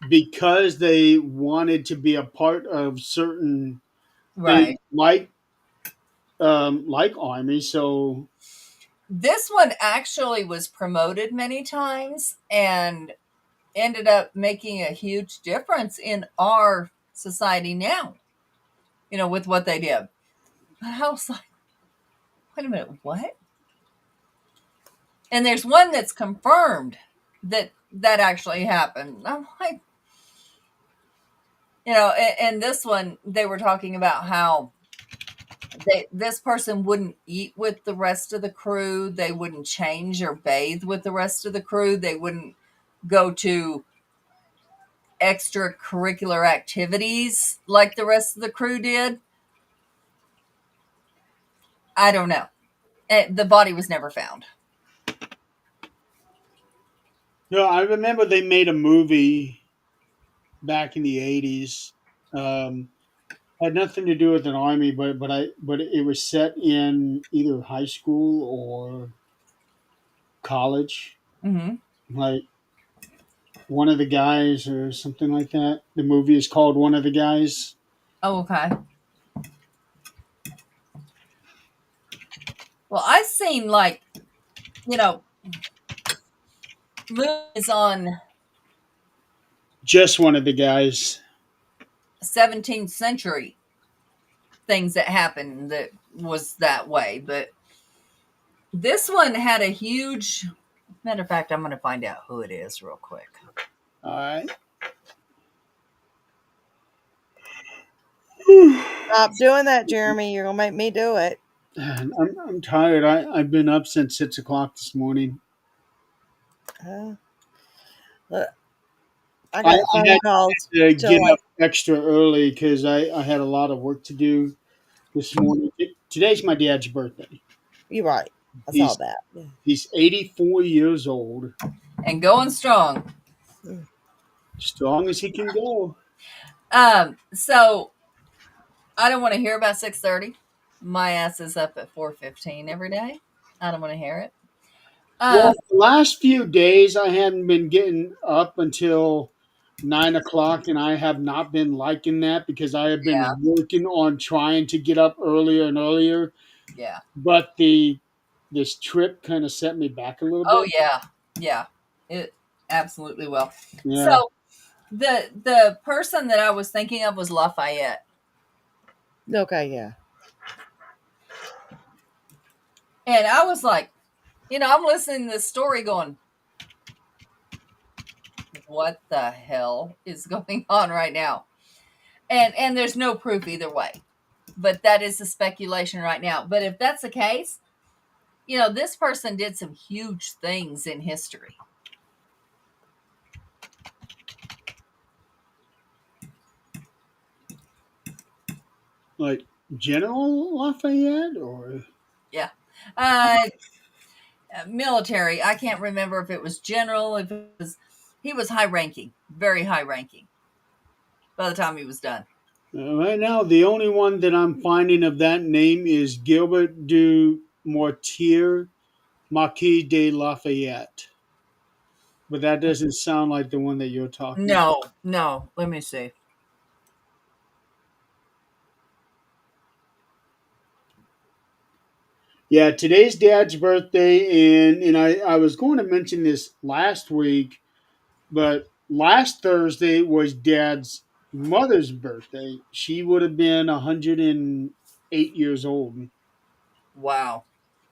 because they wanted to be a part of certain things Right. like army. So This one actually was promoted many times and ended up making a huge difference in our society now, you know, with what they did. But I was like, wait a minute, what? And there's one that's confirmed that that actually happened. I'm like, you know, and this one, they were talking about how this person wouldn't eat with the rest of the crew. They wouldn't change or bathe with the rest of the crew. They wouldn't go to extracurricular activities like the rest of the crew did. I don't know. The body was never found. I remember they made a movie back in the 80s. Um, had nothing to do with an army, but it was set in either high school or college. Mm-hmm. Like one of the guys or something like that. The movie is called One of the Guys. Oh, okay. Well, I've seen like, you know, movies on Just One of the Guys. 17th century things that happened that was that way. But this one had a huge, matter of fact, I'm going to find out who it is real quick. All right. Stop doing that, Jeremy. You're gonna make me do it. And I'm tired. I've been up since 6 o'clock this morning. Uh, look, I I got phone had calls to till get like up extra early because I had a lot of work to do this morning. Today's my dad's birthday. you're right. I saw He's that. Yeah. he's 84 years old, And going strong. strong as he can go. So I don't want to hear about 6:30. My ass is up at 4:15 every day. I don't want to hear it. Well, Um, the last few days I hadn't been getting up until 9 o'clock, and I have not been liking that because I have yeah, been working on trying to get up earlier and earlier. yeah. But this trip kind of set me back a little Oh bit. yeah, yeah. It absolutely will. Yeah. So the person that I was thinking of was Lafayette, Okay, yeah. and I was like, I'm listening to this story, going, "What the hell is going on right now?" And there's no proof either way, but that is the speculation right now. But if that's the case, this person did some huge things in history. Like General Lafayette or Yeah. Uh, Military. I can't remember if it was general, if it was, he was high ranking, very high ranking by the time he was done. right now the only one that I'm finding of that name is Gilbert du Mortier, Marquis de Lafayette. But that doesn't sound like the one that you're talking about. No, no. Let me see. Yeah, today's dad's birthday, and I was going to mention this last week, but last Thursday was dad's mother's birthday. She would have been 108 years old. Wow.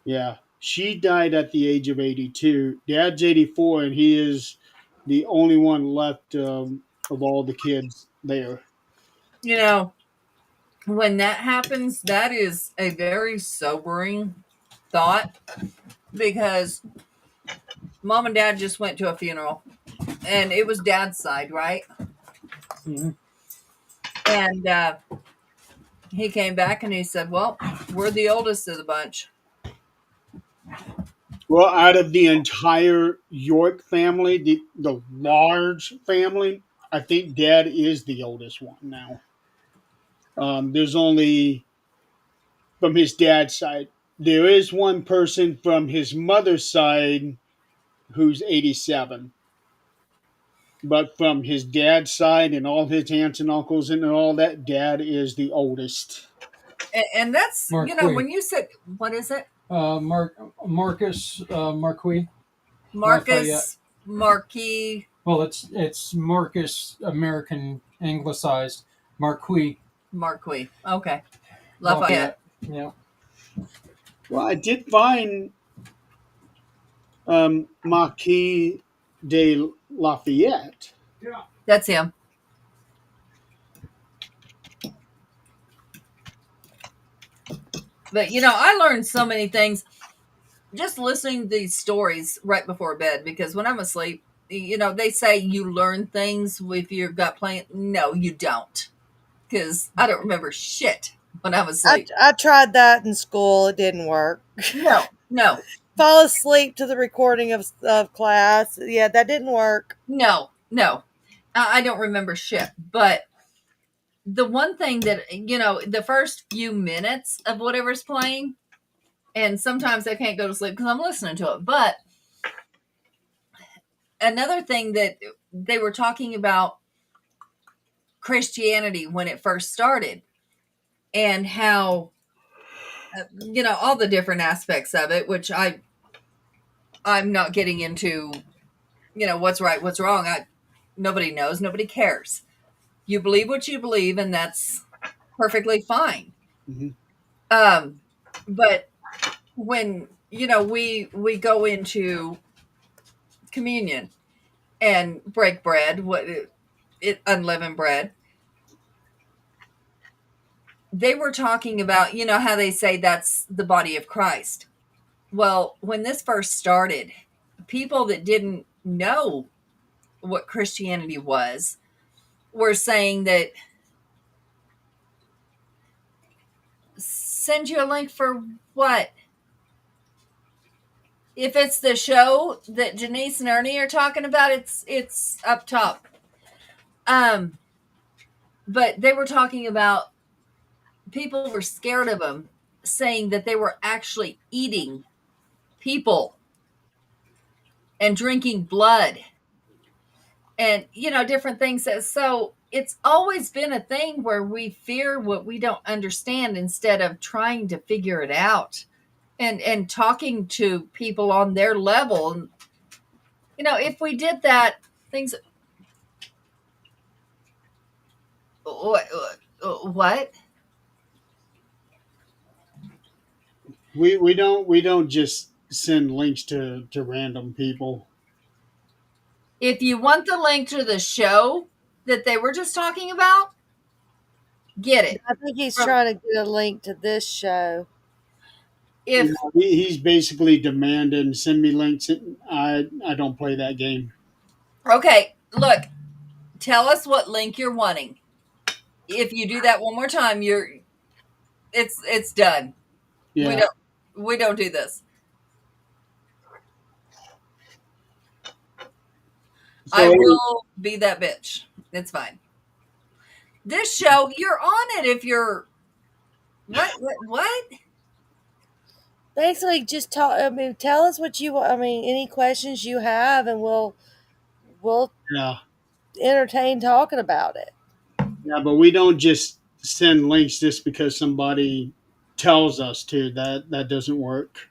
Yeah, she died at the age of 82. Dad's 84, and he is the only one left of all the kids there. You know, when that happens, that is a very sobering thought because mom and dad just went to a funeral and it was dad's side, right? Mhm. And he came back and he said, "Well, we're the oldest of the bunch." Well, out of the entire York family, the large family, I think Dad is the oldest one now. There's only from his dad's side. There is one person from his mother's side who's 87, but from his dad's side and all his aunts and uncles and all that, Dad is the oldest. And that's, Marquis. when you said, what is it? Marcus Marquis Lafayette. Marcus Marquis. Well, it's Marcus American anglicized Marquis Marquis. Okay. Lafayette. Yeah. Well, I did find Marquis de Lafayette. That's him. But I learned so many things just listening to these stories right before bed, because when I'm asleep, they say you learn things with your gut playing. No, you don't, because I don't remember shit when I'm asleep. I tried that in school. It didn't work. No. Fall asleep to the recording of class. Yeah, that didn't work. No. I don't remember shit. But the one thing that, the first few minutes of whatever's playing, and sometimes I can't go to sleep because I'm listening to it. But another thing that they were talking about Christianity when it first started, and how, all the different aspects of it, which I'm not getting into, what's right, what's wrong. Nobody knows, nobody cares. You believe what you believe, and that's perfectly fine. Mhm. But when we go into communion and break bread, what it unleavened bread, they were talking about, you know, how they say that's the body of Christ. Well, when this first started, people that didn't know what Christianity was were saying that, send you a link for what? If it's the show that Janice and Ernie are talking about, it's up top. But they were talking about people were scared of them, saying that they were actually eating people and drinking blood and, you know, different things. So it's always been a thing where we fear what we don't understand instead of trying to figure it out and talking to people on their level. You know, if we did that, things. What? We don't just send links to random people. If you want the link to the show that they were just talking about, get it. I think he's From- trying to get a link to this show. If You know, he's basically demanding send me links. I don't play that game. Okay, look, tell us what link you're wanting. If you do that one more time, it's done. Yeah. We don't do this. I So will be that bitch. It's fine. This show, you're on it if you're what? Basically, just talk. I mean, tell us what you. I mean, any questions you have, and we'll yeah, entertain talking about it. yeah, but we don't just send links just because somebody tells us to. That doesn't work.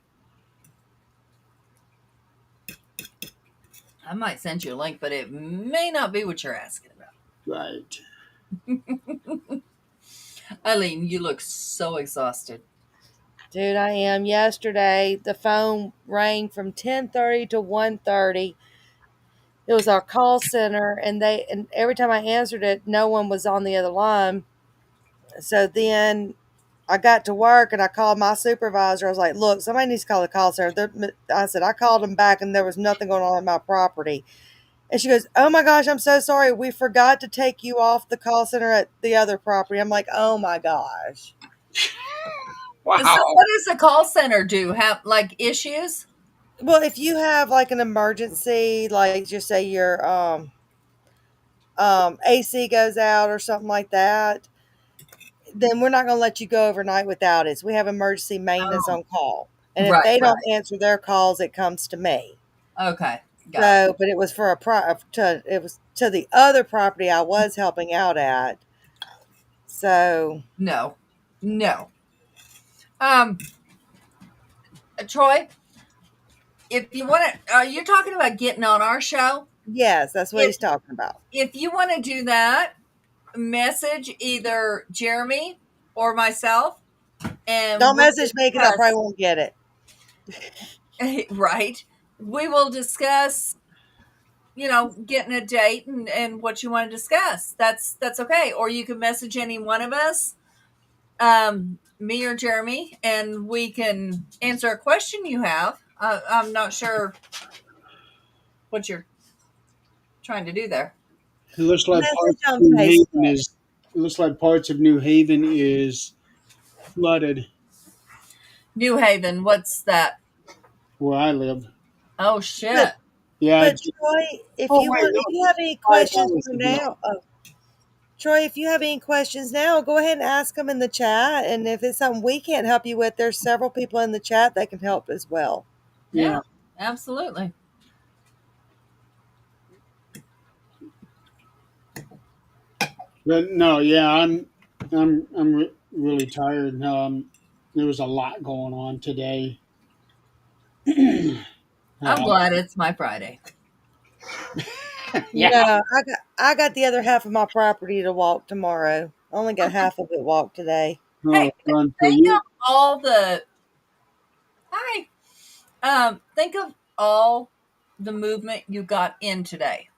I might send you a link, but it may not be what you're asking about. Right. Eileen, you look so exhausted. Dude, I am. Yesterday, the phone rang from 10:30 to 1:30. It was our call center, and every time I answered it, no one was on the other line. So then I got to work and I called my supervisor. I was like, "Look, somebody needs to call the call center." I said I called them back, and there was nothing going on in my property. And she goes, "Oh my gosh, I'm so sorry. We forgot to take you off the call center at the other property." I'm like, "Oh my gosh." So what does the call center do? Have like issues? Well, if you have like an emergency, like just say your AC goes out or something like that, then we're not going to let you go overnight without it. So we have emergency maintenance on call, and if Right, they don't answer their calls, it comes to me. Okay. Got it. So, but it was for it was to the other property I was helping out at. So No. Troy, if you want to, are you talking about getting on our show? yes, that's what he's talking about. If you want to do that, message either Jeremy or myself. And Don't we'll message me because I discuss- probably won't get it. Right. We will discuss, you know, getting a date and what you want to discuss. That's okay. Or you can message any one of us, me or Jeremy, and we can answer a question you have. I'm not sure what you're trying to do there. It looks like Message parts on of New Haven Facebook. is. It looks like parts of New Haven is flooded New Haven, what's that? where I live. Oh shit. But- Yeah. But Troy, if Oh, you wait, want, no. if you have any 5 questions hours for ago. now, Troy, if you have any questions now, go ahead and ask them in the chat. And if it's something we can't help you with, there's several people in the chat that can help as well. Yeah. Absolutely. But no, yeah, I'm really tired. There was a lot going on today. I'm glad it's my Friday. Yeah. No, I got the other half of my property to walk tomorrow. I only got half of it walked today. Oh, Hey, fun for Think you. of all the think of all the movement you got in today.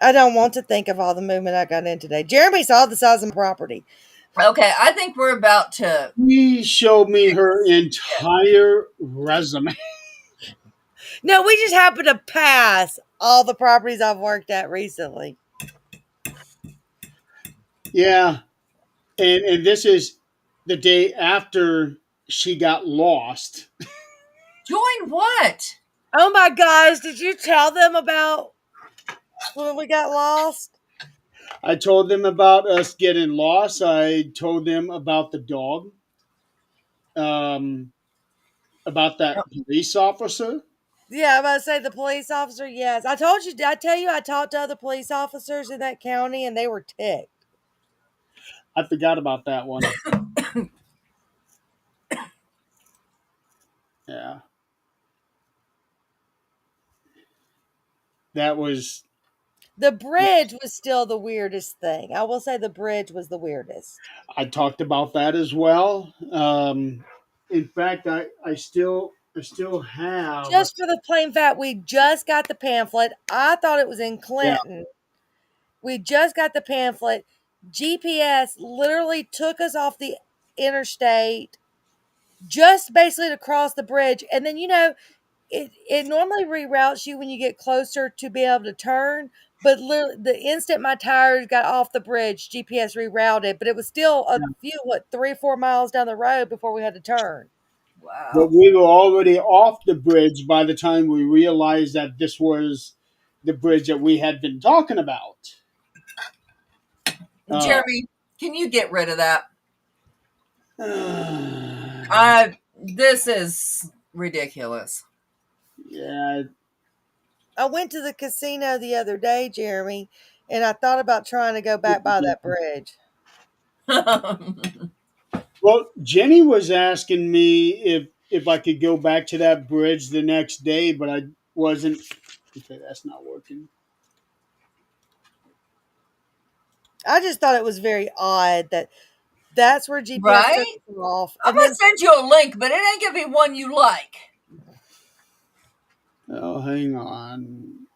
I don't want to think of all the movement I got in today. Jeremy saw the size of my property. Okay, I think we're about to. She showed me her entire resume. No, we just happen to pass all the properties I've worked at recently. Yeah, and this is the day after she got lost. Join what? Oh my gosh, did you tell them about when we got lost? I told them about us getting lost. I told them about the dog, um, about that police officer. Yeah, I'm about to say the police officer. Yes, I told you. Did I tell you I talked to other police officers in that county and they were ticked. I forgot about that one. Yeah, that was. The bridge was still the weirdest thing. I will say the bridge was the weirdest. I talked about that as well. In fact, I still have. Just for the plain fact, we just got the pamphlet. I thought it was in Yeah, Clinton. We just got the pamphlet. GPS literally took us off the interstate just basically to cross the bridge. And then, it normally reroutes you when you get closer to be able to turn. But literally, the instant my tires got off the bridge, GPS rerouted. But it was still a yeah. few, 3 or 4 miles down the road before we had to turn. But Wow. we were already off the bridge by the time we realized that this was the bridge that we had been talking about. Uh, Jeremy, can you get rid of that? yeah, This is ridiculous. I went to the casino the other day, Jeremy, and I thought about trying to go back by that bridge. well, Jenny was asking me if I could go back to that bridge the next day, but I wasn't. Okay, that's not working. I just thought it was very odd that that's where GPS took Right? us off. I'm And gonna then, send you a link, but it ain't gonna be one you like. Oh, hang on.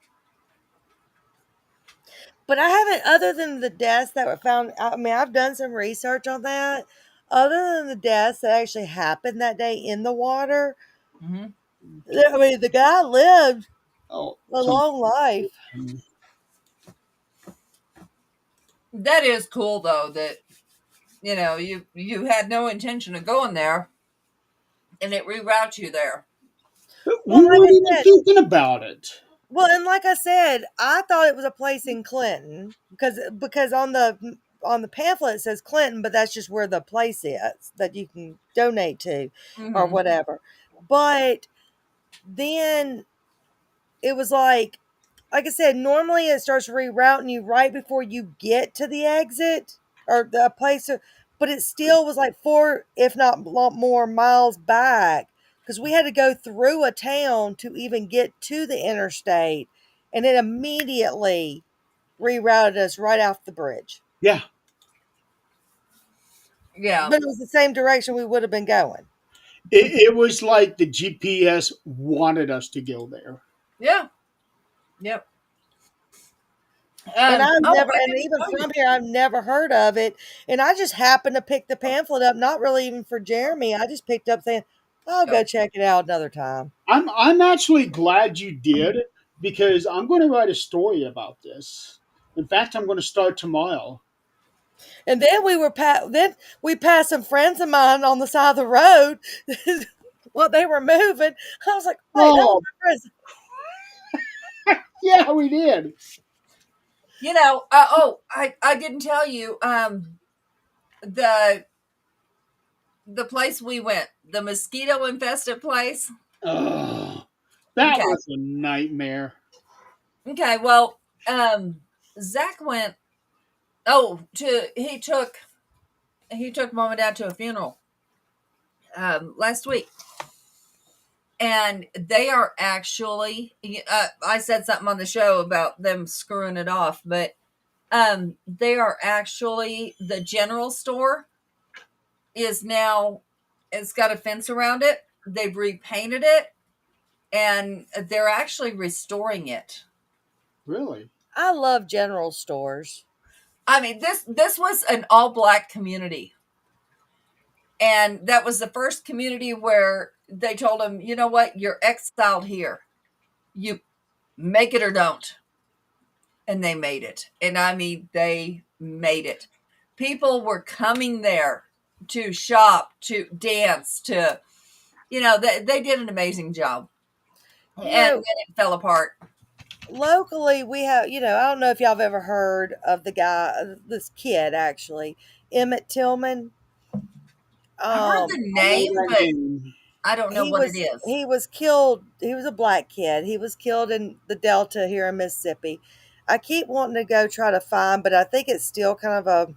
but I haven't, other than the deaths that were found. I mean, I've done some research on that. Other than the deaths that actually happened that day in the water, Hmm. I mean, the guy lived Oh, a long life. That is cool though. That you had no intention of going there, and it reroutes you there. we Well, like weren't I even said, thinking about it. Well, and like I said, I thought it was a place in Clinton because on the pamphlet it says Clinton, but that's just where the place is that you can donate to or Hmm. whatever. But then it was like I said, normally it starts rerouting you right before you get to the exit or the place, but it still was like 4, if not a lot more miles back because we had to go through a town to even get to the interstate, and it immediately rerouted us right off the bridge. Yeah, Yeah. But it was the same direction we would have been going. it was like the GPS wanted us to go there. Yeah. Yep. And I've Oh, never, I and didn't even tell you. from here, I've never heard of it. And I just happened to pick the pamphlet up, not really even for Jeremy. I just picked up saying, I'll go check it out another time. I'm actually glad you did because I'm going to write a story about this. In fact, I'm going to start tomorrow. And then then we passed some friends of mine on the side of the road while they were moving. I was like, wait, that was Oh, my friends. yeah, we did. I didn't tell you. The the place we went, the mosquito infested place. Oh, that Okay. was a nightmare. Okay. Well, Zach went. Oh, he took mom and dad to a funeral last week, and they are actually. I said something on the show about them screwing it off, but they are actually the general store is now. It's got a fence around it. They've repainted it, and they're actually restoring it. Really? I love general stores. I mean, this was an all black community. And that was the first community where they told them, you know what, you're exiled here. You make it or don't. And they made it. And I mean, they made it. People were coming there to shop, to dance, to, they did an amazing job. You And know, then it fell apart. locally we have, I don't know if y'all have ever heard of the guy, this kid actually, Emmett Tillman. I heard the I know name, that but name. I don't know what it is. He was killed. He was a black kid. He was killed in the Delta here in Mississippi. I keep wanting to go try to find, but I think it's still kind of a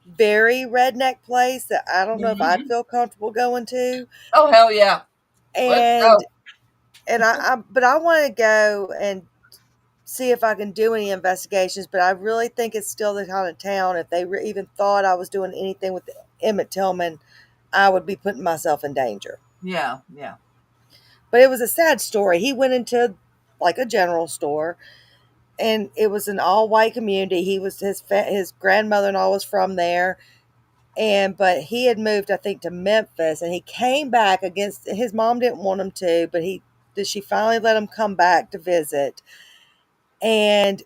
very redneck place that I don't know if I'd Mhm. feel comfortable going to. Oh, hell yeah. Let's And go. but I want to go and see if I can do any investigations. But I really think it's still the kind of town. If they even thought I was doing anything with Emmett Tillman, I would be putting myself in danger. Yeah, yeah. But it was a sad story. He went into like a general store, and it was an all white community. He was his grandmother and all was from there, but he had moved, I think, to Memphis, and he came back against his mom didn't want him to, but she finally let him come back to visit, and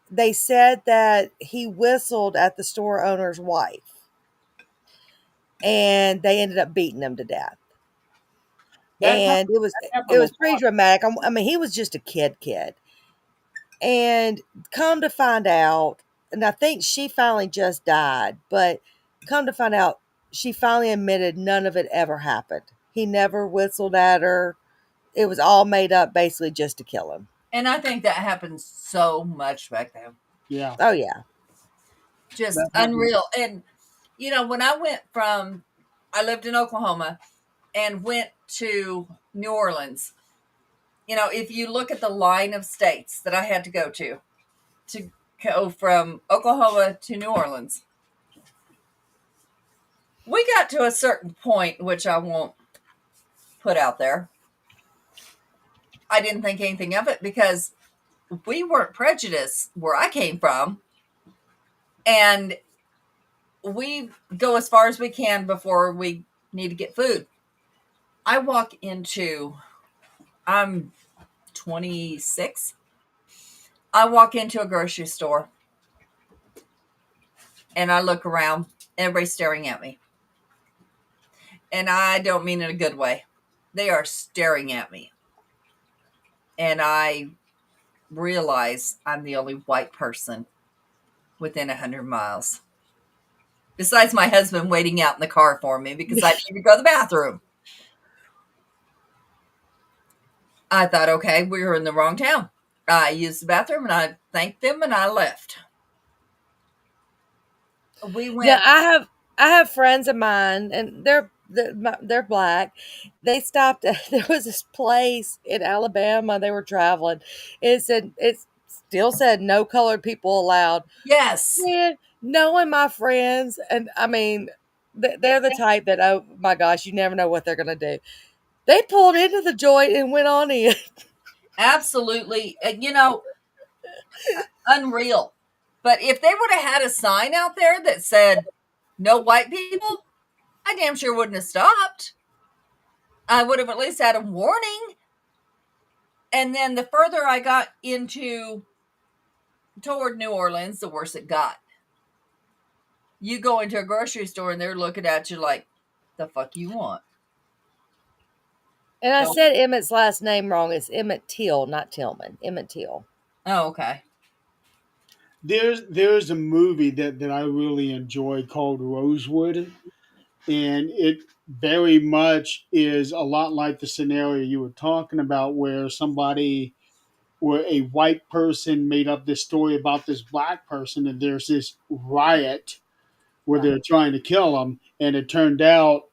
they said that he whistled at the store owner's wife, and they ended up beating him to death. That hap- And it was that happened it a was pretty lot. dramatic. I mean, he was just a kid. And come to find out, and I think she finally just died, but come to find out, she finally admitted none of it ever happened. He never whistled at her. It was all made up basically just to kill him. And I think that happens so much back then. Yeah, Oh, yeah. Just that happened. unreal. And, when I lived in Oklahoma and went to New Orleans, if you look at the line of states that I had to go from Oklahoma to New Orleans, we got to a certain point, which I won't put out there. I didn't think anything of it because we weren't prejudiced where I came from. And we go as far as we can before we need to get food. I'm 26. I walk into a grocery store and I look around, everybody's staring at me. And I don't mean in a good way. They are staring at me. And I realize I'm the only white person within 100 miles. Besides my husband waiting out in the car for me because I need to go to the bathroom. I thought, okay, we were in the wrong town. I used the bathroom and I thanked them and I left. We went. Yeah, I have friends of mine, and they're black. They stopped at there was this place in Alabama. They were traveling. It still said no colored people allowed. Yes. Yeah, knowing my friends, and I mean, they're the type that, oh my gosh, you never know what they're gonna do. They pulled into the joint and went on in. Absolutely. Unreal. But if they would have had a sign out there that said no white people, I damn sure wouldn't have stopped. I would have at least had a warning. And then the further I got toward New Orleans, the worse it got. You go into a grocery store and they're looking at you like, the fuck you want? And I Nope. said Emmett's last name wrong. It's Emmett Till, not Tillman. Emmett Till. Oh, okay. There's a movie that I really enjoy called Rosewood, and it very much is a lot like the scenario you were talking about, where a white person made up this story about this black person, and there's this riot where they're trying to kill him, and it turned out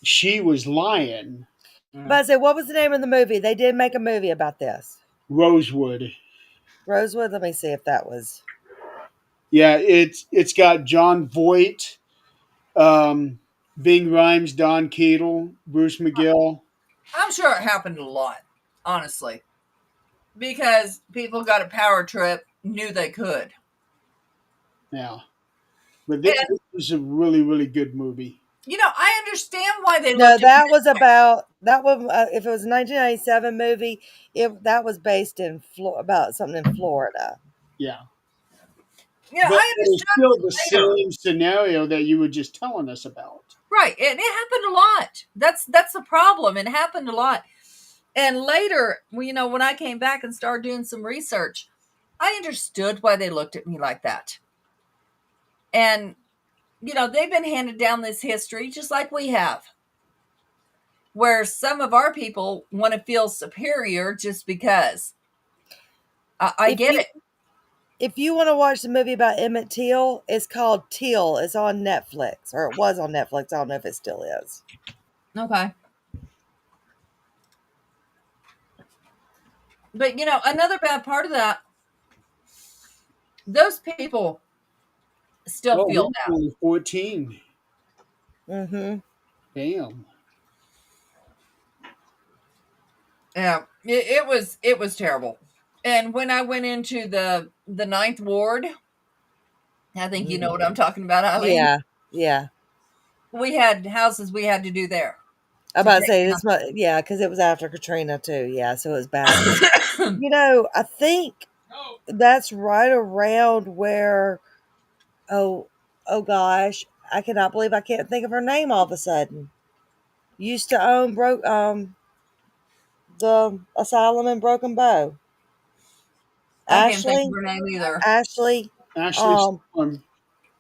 she was lying. But I said, what was the name of the movie? They did make a movie about this. Rosewood. Rosewood. Let me see if that was. Yeah, it's got John Voight, Bing Rhymes, Don Cheadle, Bruce McGill. I'm sure it happened a lot, honestly. Because people got a power trip, knew they could. Yeah. But this And was a really, really good movie. I understand why they No, looked at that was about that was if it was a 1997 movie, that was based in about something in Florida. Yeah. But I it was understood still the later. same scenario that you were just telling us about. Right. And it happened a lot. That's the problem. It happened a lot. And later, when I came back and started doing some research, I understood why they looked at me like that. And, they've been handed down this history just like we have, where some of our people want to feel superior just because. I If get you it. if you want to watch the movie about Emmett Till, it's called Till. It's on Netflix, or it was on Netflix. I don't know if it still is. Okay. But, another bad part of that, those people still Oh, feel he's that. only 14. Mm-hmm. Damn. Yeah, it was terrible. And when I went into the Ninth Ward, I think you know what I'm talking about, Eileen. Yeah, yeah. We had houses we had to do there I'm to about to take say this. Yeah, because it was after Katrina too. Yeah, so it was bad. I think that's right around where. Oh, oh gosh, I cannot believe I can't think of her name all of a sudden. Used to own the asylum in Broken Bow. I can't think of Ashley, her name either. Ashley. Ashley Um, Storm.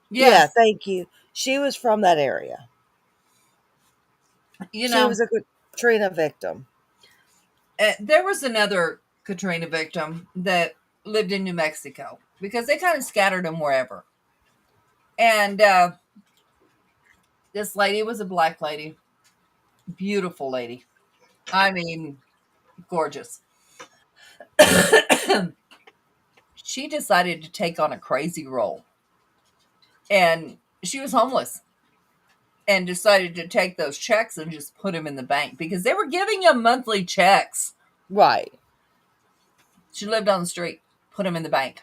yeah, Yes, thank you. She was from that area. you She know, was a Katrina victim. there was another Katrina victim that lived in New Mexico because they kind of scattered them wherever. And this lady was a black lady, beautiful lady. I mean, gorgeous. She decided to take on a crazy role, and she was homeless and decided to take those checks and just put them in the bank because they were giving them monthly checks. Right. She lived on the street, put them in the bank,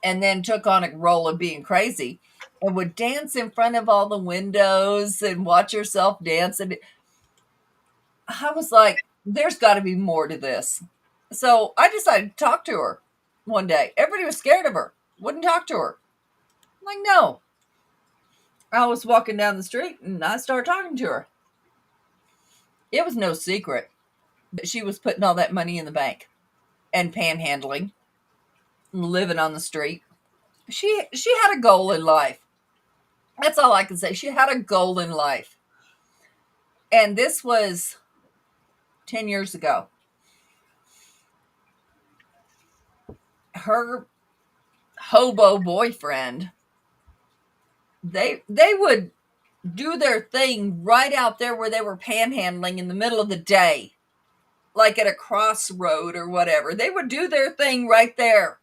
and then took on a role of being crazy and would dance in front of all the windows and watch herself dance. And I was like, there's got to be more to this. So I decided to talk to her one day. Everybody was scared of her, wouldn't talk to her. I'm like, no. I was walking down the street and I started talking to her. It was no secret that she was putting all that money in the bank and panhandling, living on the street. She had a goal in life. That's all I can say. She had a goal in life. And this was 10 years ago. Her hobo boyfriend, they would do their thing right out there where they were panhandling in the middle of the day, like at a crossroad or whatever. They would do their thing right there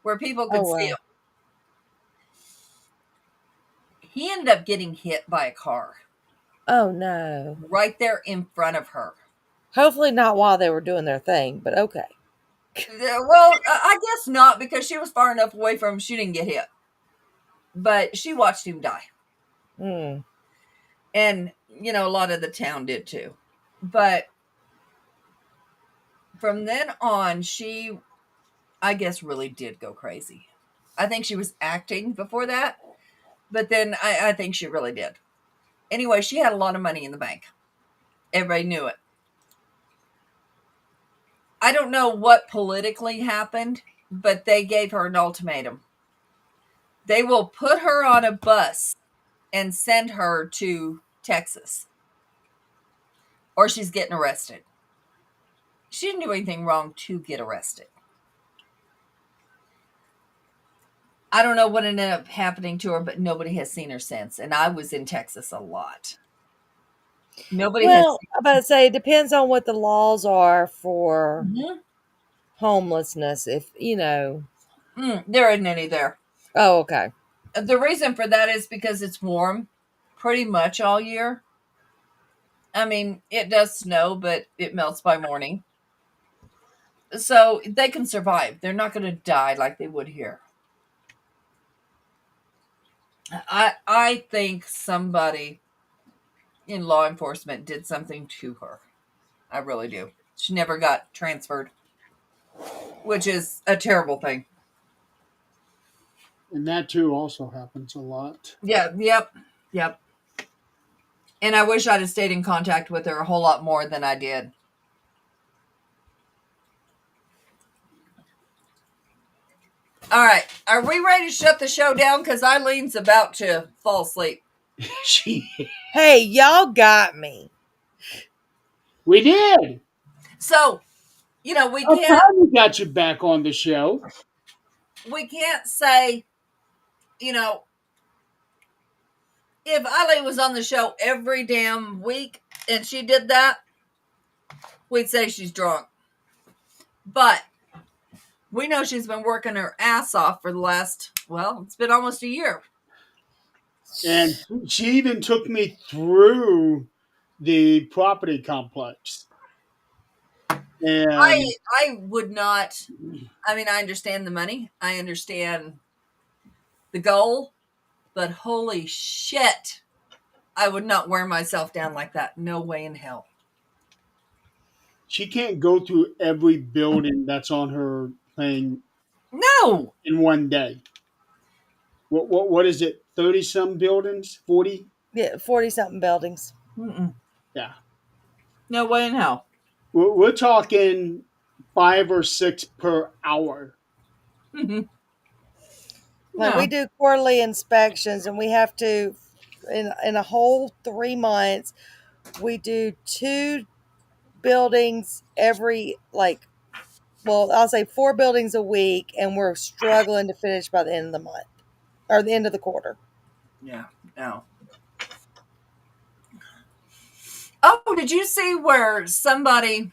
where people Oh could see wow. them. He ended up getting hit by a car Oh no. right there in front of her. Hopefully not while they were doing their thing, but okay. Well, I guess not because she was far enough away from him. She didn't get hit, but she watched him die. Hmm. And, a lot of the town did too. But from then on, she, I guess, really did go crazy. I think she was acting before that, but then I think she really did. Anyway, she had a lot of money in the bank. Everybody knew it. I don't know what politically happened, but they gave her an ultimatum. They will put her on a bus and send her to Texas, or she's getting arrested. She didn't do anything wrong to get arrested. I don't know what ended up happening to her, but nobody has seen her since. And I was in Texas a lot. Nobody has Well, I'm about to say it depends on what the laws are for seen. homelessness. If There isn't any there. Oh, okay. The reason for that is because it's warm pretty much all year. I mean, it does snow, but it melts by morning. So they can survive. They're not going to die like they would here. I think somebody in law enforcement did something to her. I really do. She never got transferred, which is a terrible thing. And that too also happens a lot. Yeah, yep. And I wish I'd have stayed in contact with her a whole lot more than I did. All right, are we ready to shut the show down? Because Eileen's about to fall asleep. She, Hey, y'all got me. we did. So, we How can't come we got you back on the show? say, if Eileen was on the show every damn week and she did that, we'd say she's drunk. But we know she's been working her ass off for the last, it's been almost a year. And she even took me through the property complex. And I would not. I mean, I understand the money. I understand the goal, but holy shit, I would not wear myself down like that. No way in hell. she can't go through every building that's on her thing No. in one day. What is it? 30 some buildings? 40? Yeah, 40-something buildings. Mm-mm. Yeah. No way in hell. We're talking 5 or 6 per hour. Mm-hmm. Like No. we do quarterly inspections, and we have to, in a whole 3 months, we do 2 buildings every, I'll say 4 buildings a week, and we're struggling to finish by the end of the month or the end of the quarter. Yeah. No. Oh, did you see where somebody,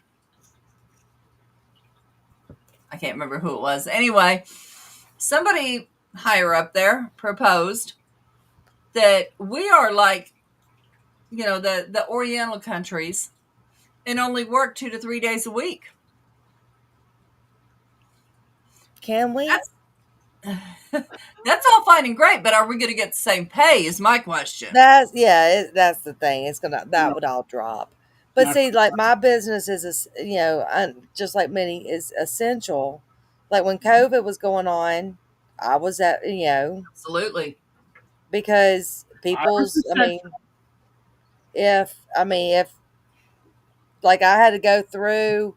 I can't remember who it was. Anyway, somebody higher up there proposed that we are like, the Oriental countries and only work 2 to 3 days a week. Can we? That's all fine and great, but are we going to get the same pay is my question. That's the thing. That would all drop. But Not- see, like my business is, just like many, is essential. Like when COVID was going on, I was at, Absolutely. because if like I had to go through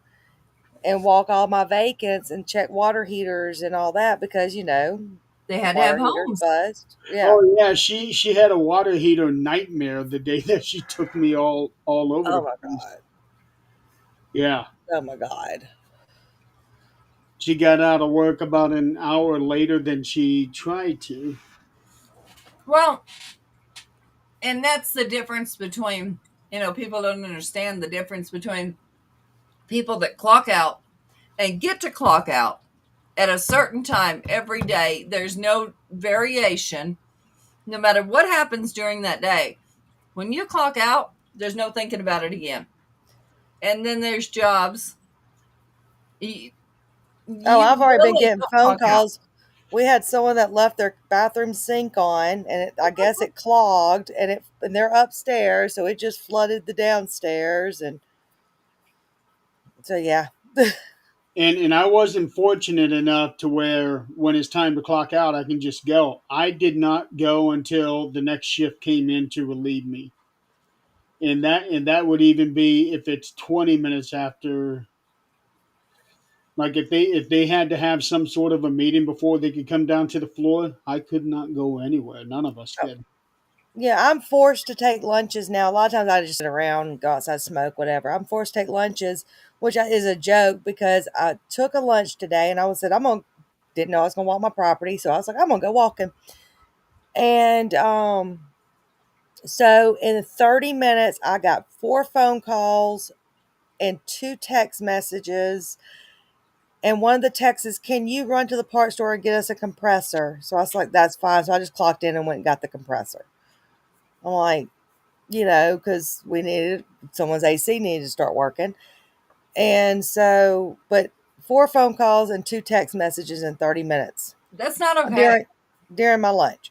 and walk all my vacants and check water heaters and all that because, They had to have water heaters homes. buzzed. Yeah. Oh yeah, she had a water heater nightmare the day that she took me all over. Oh the my place. God. Yeah. Oh my God. She got out of work about an hour later than she tried to. Well, and that's the difference between, people don't understand the difference between people that clock out and get to clock out at a certain time every day. There's no variation, no matter what happens during that day. When you clock out, there's no thinking about it again. And then there's jobs. I've already been getting phone clock out. calls. We had someone that left their bathroom sink on, and I guess it clogged, and they're upstairs, so it just flooded the downstairs, and so yeah. And I wasn't fortunate enough to where when it's time to clock out, I can just go. I did not go until the next shift came in to relieve me. And that would even be if it's 20 minutes after. Like if they had to have some sort of a meeting before they could come down to the floor, I could not go anywhere. None of us did. Yeah, I'm forced to take lunches now. A lot of times I just sit around and go outside, smoke, whatever. I'm forced to take lunches, which is a joke because I took a lunch today and didn't know I was going to walk my property. So I was like, I'm going to go walking. And so in 30 minutes, I got 4 phone calls and 2 text messages. And one of the texts is, can you run to the parts store and get us a compressor? So I was like, that's fine. So I just clocked in and went and got the compressor. I'm like, because someone's AC needed to start working. And so, but 4 phone calls and 2 text messages in 30 minutes That's not okay. during my lunch.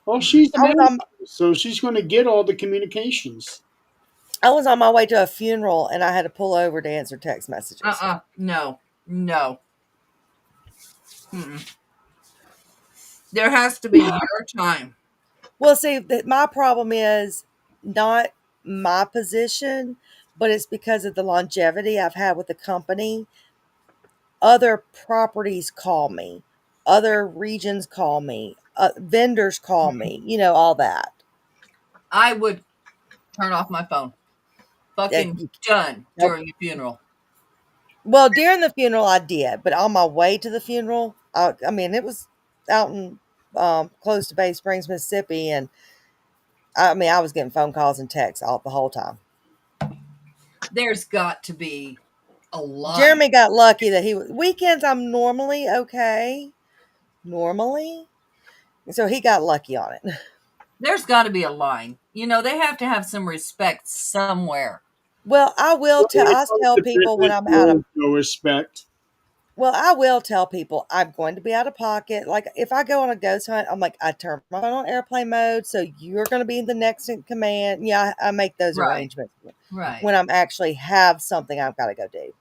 Well, she's the I was manager, on so she's going to get all the communications. I was on my way to a funeral and I had to pull over to answer text messages. No. Mm-mm. There has to be your time. Well, see, my problem is not my position, but it's because of the longevity I've had with the company. Other properties call me, other regions call me, vendors call me, all that. I would turn off my phone. Yeah, Fucking done nope. during a funeral. Well, during the funeral, I did, but on my way to the funeral, I mean, it was out in close to Bay Springs, Mississippi, and I mean, I was getting phone calls and texts all the whole time. There's got to be a line. Jeremy got lucky that weekends. I'm normally okay, normally, so he got lucky on it. There's got to be a line. They have to have some respect somewhere. Well, I will tell. I tell people when I'm out of. No respect. Well, I will tell people I'm going to be out of pocket. Like if I go on a ghost hunt, I'm like, I turn my phone on airplane mode, so you're going to be the next in command. Yeah, I make those Right. arrangements Right. when I'm actually have something I've got to go do.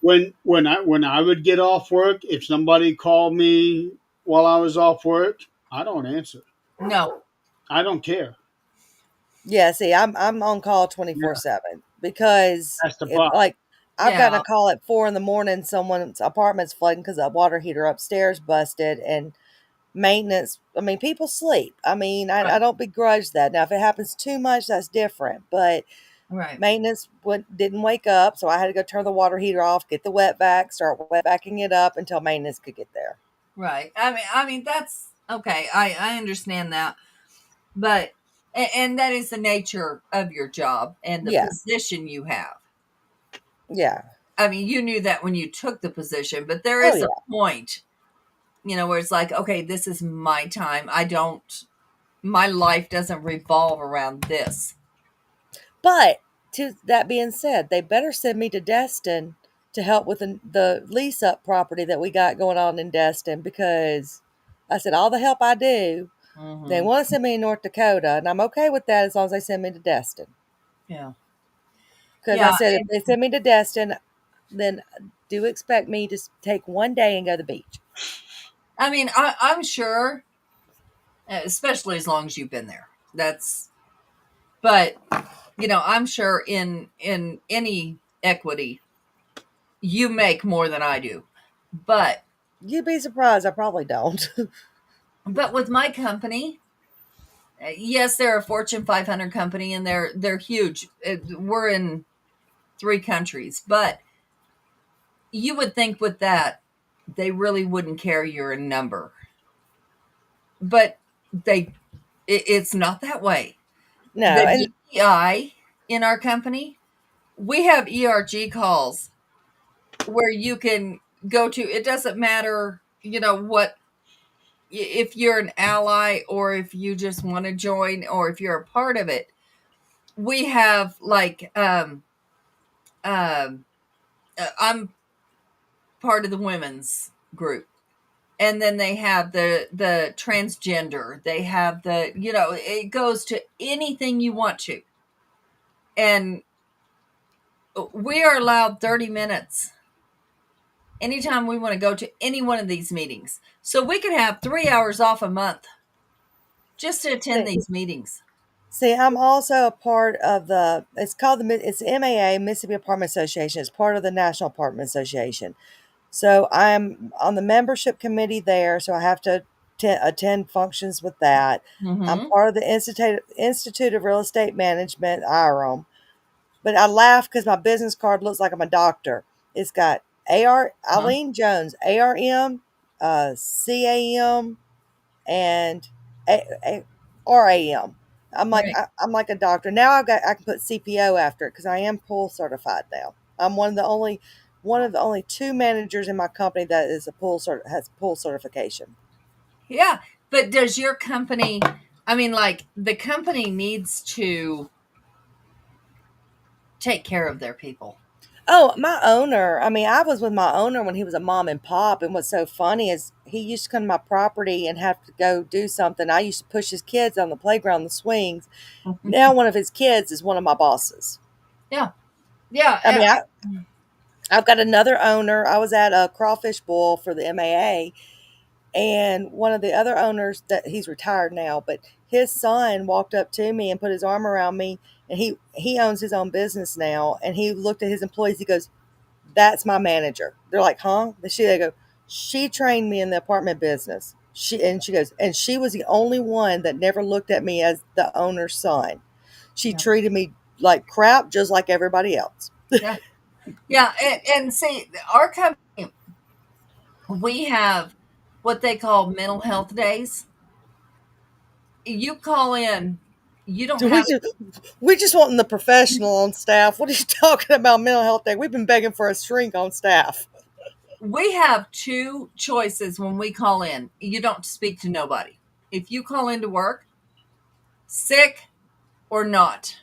When I would get off work, if somebody called me while I was off work, I don't answer. No. I don't care. Yeah, see, I'm on call 24/7 because That's the problem. like I've gotten Yeah. a call at 4 a.m. Someone's apartment's flooding because the water heater upstairs busted and maintenance. I mean, people sleep. I mean, I Right. don't begrudge that. Now, if it happens too much, that's different. But Right. maintenance didn't wake up, so I had to go turn the water heater off, get the wet vac, start wet vacuuming it up until maintenance could get there. Right. I mean that's okay. I understand that, but and that is the nature of your job and the Yeah. position you have. Yeah. I mean, you knew that when you took the position, but there Oh, is yeah. a point, where it's like, okay, this is my time. My life doesn't revolve around this. But to that being said, they better send me to Destin to help with the lease up property that we got going on in Destin because I said all the help I do, they Mhm. want to send me to North Dakota, and I'm okay with that as long as they send me to Destin. Yeah. Because Yeah. I said if they send me to Destin, then do expect me to take one day and go to the beach. I mean, I'm sure, especially as long as you've been there. But I'm sure in any equity, you make more than I do. But You'd be surprised. I probably don't. with my company, yes, they're a Fortune 500 company and they're huge. We're in 3 countries, but you would think with that they really wouldn't care you're a number. But it's not that way. No, The and DEI in our company, we have ERG calls where you can go to. It doesn't matter, what, if you're an ally or if you just want to join or if you're a part of it. We have like I'm part of the women's group, and then they have the transgender. They have it goes to anything you want to, and we are allowed 30 minutes anytime we want to go to any one of these meetings. So we could have 3 hours off a month just to attend these meetings. see, I'm also a part of it's called it's MAA, Mississippi Apartment Association. It's part of the National Apartment Association. So I'm on the membership committee there, so I have to attend functions with that. I'm Mm-hmm. part of the Institute of Real Estate Management, IRM. But I laugh because my business card looks like I'm a doctor. It's got Eileen Jones, ARM, CAM, and RAM. I'm like Right. I'm like a doctor now. I can put CPO after it because I am pool certified now. I'm one of the only 2 managers in my company that is has pool certification. Yeah, but does your company? I mean, like the company needs to take care of their people. Oh, my owner. I mean, I was with my owner when he was a mom and pop. And what's so funny is he used to come to my property and have to go do something. I used to push his kids on the playground, the swings. Now, one of his kids is one of my bosses. Yeah. Yeah. I mean, I've got another owner. I was at a crawfish boil for the MAA, and one of the other owners that he's retired now, but his son walked up to me and put his arm around me, and he owns his own business now. And he looked at his employees. He goes, "That's my manager." They're like, "Huh?" They go, "She trained me in the apartment business." She goes, and she was the only one that never looked at me as the owner's son. She Yeah. treated me like crap, just like everybody else. Yeah. Yeah. And see, our company, we have what they call mental health days. You call in, you don't So have, we just wanting the professional on staff. What are you talking about mental health day? We've been begging for a shrink on staff. we have two choices when we call in. You don't speak to nobody. If you call into work, sick or not,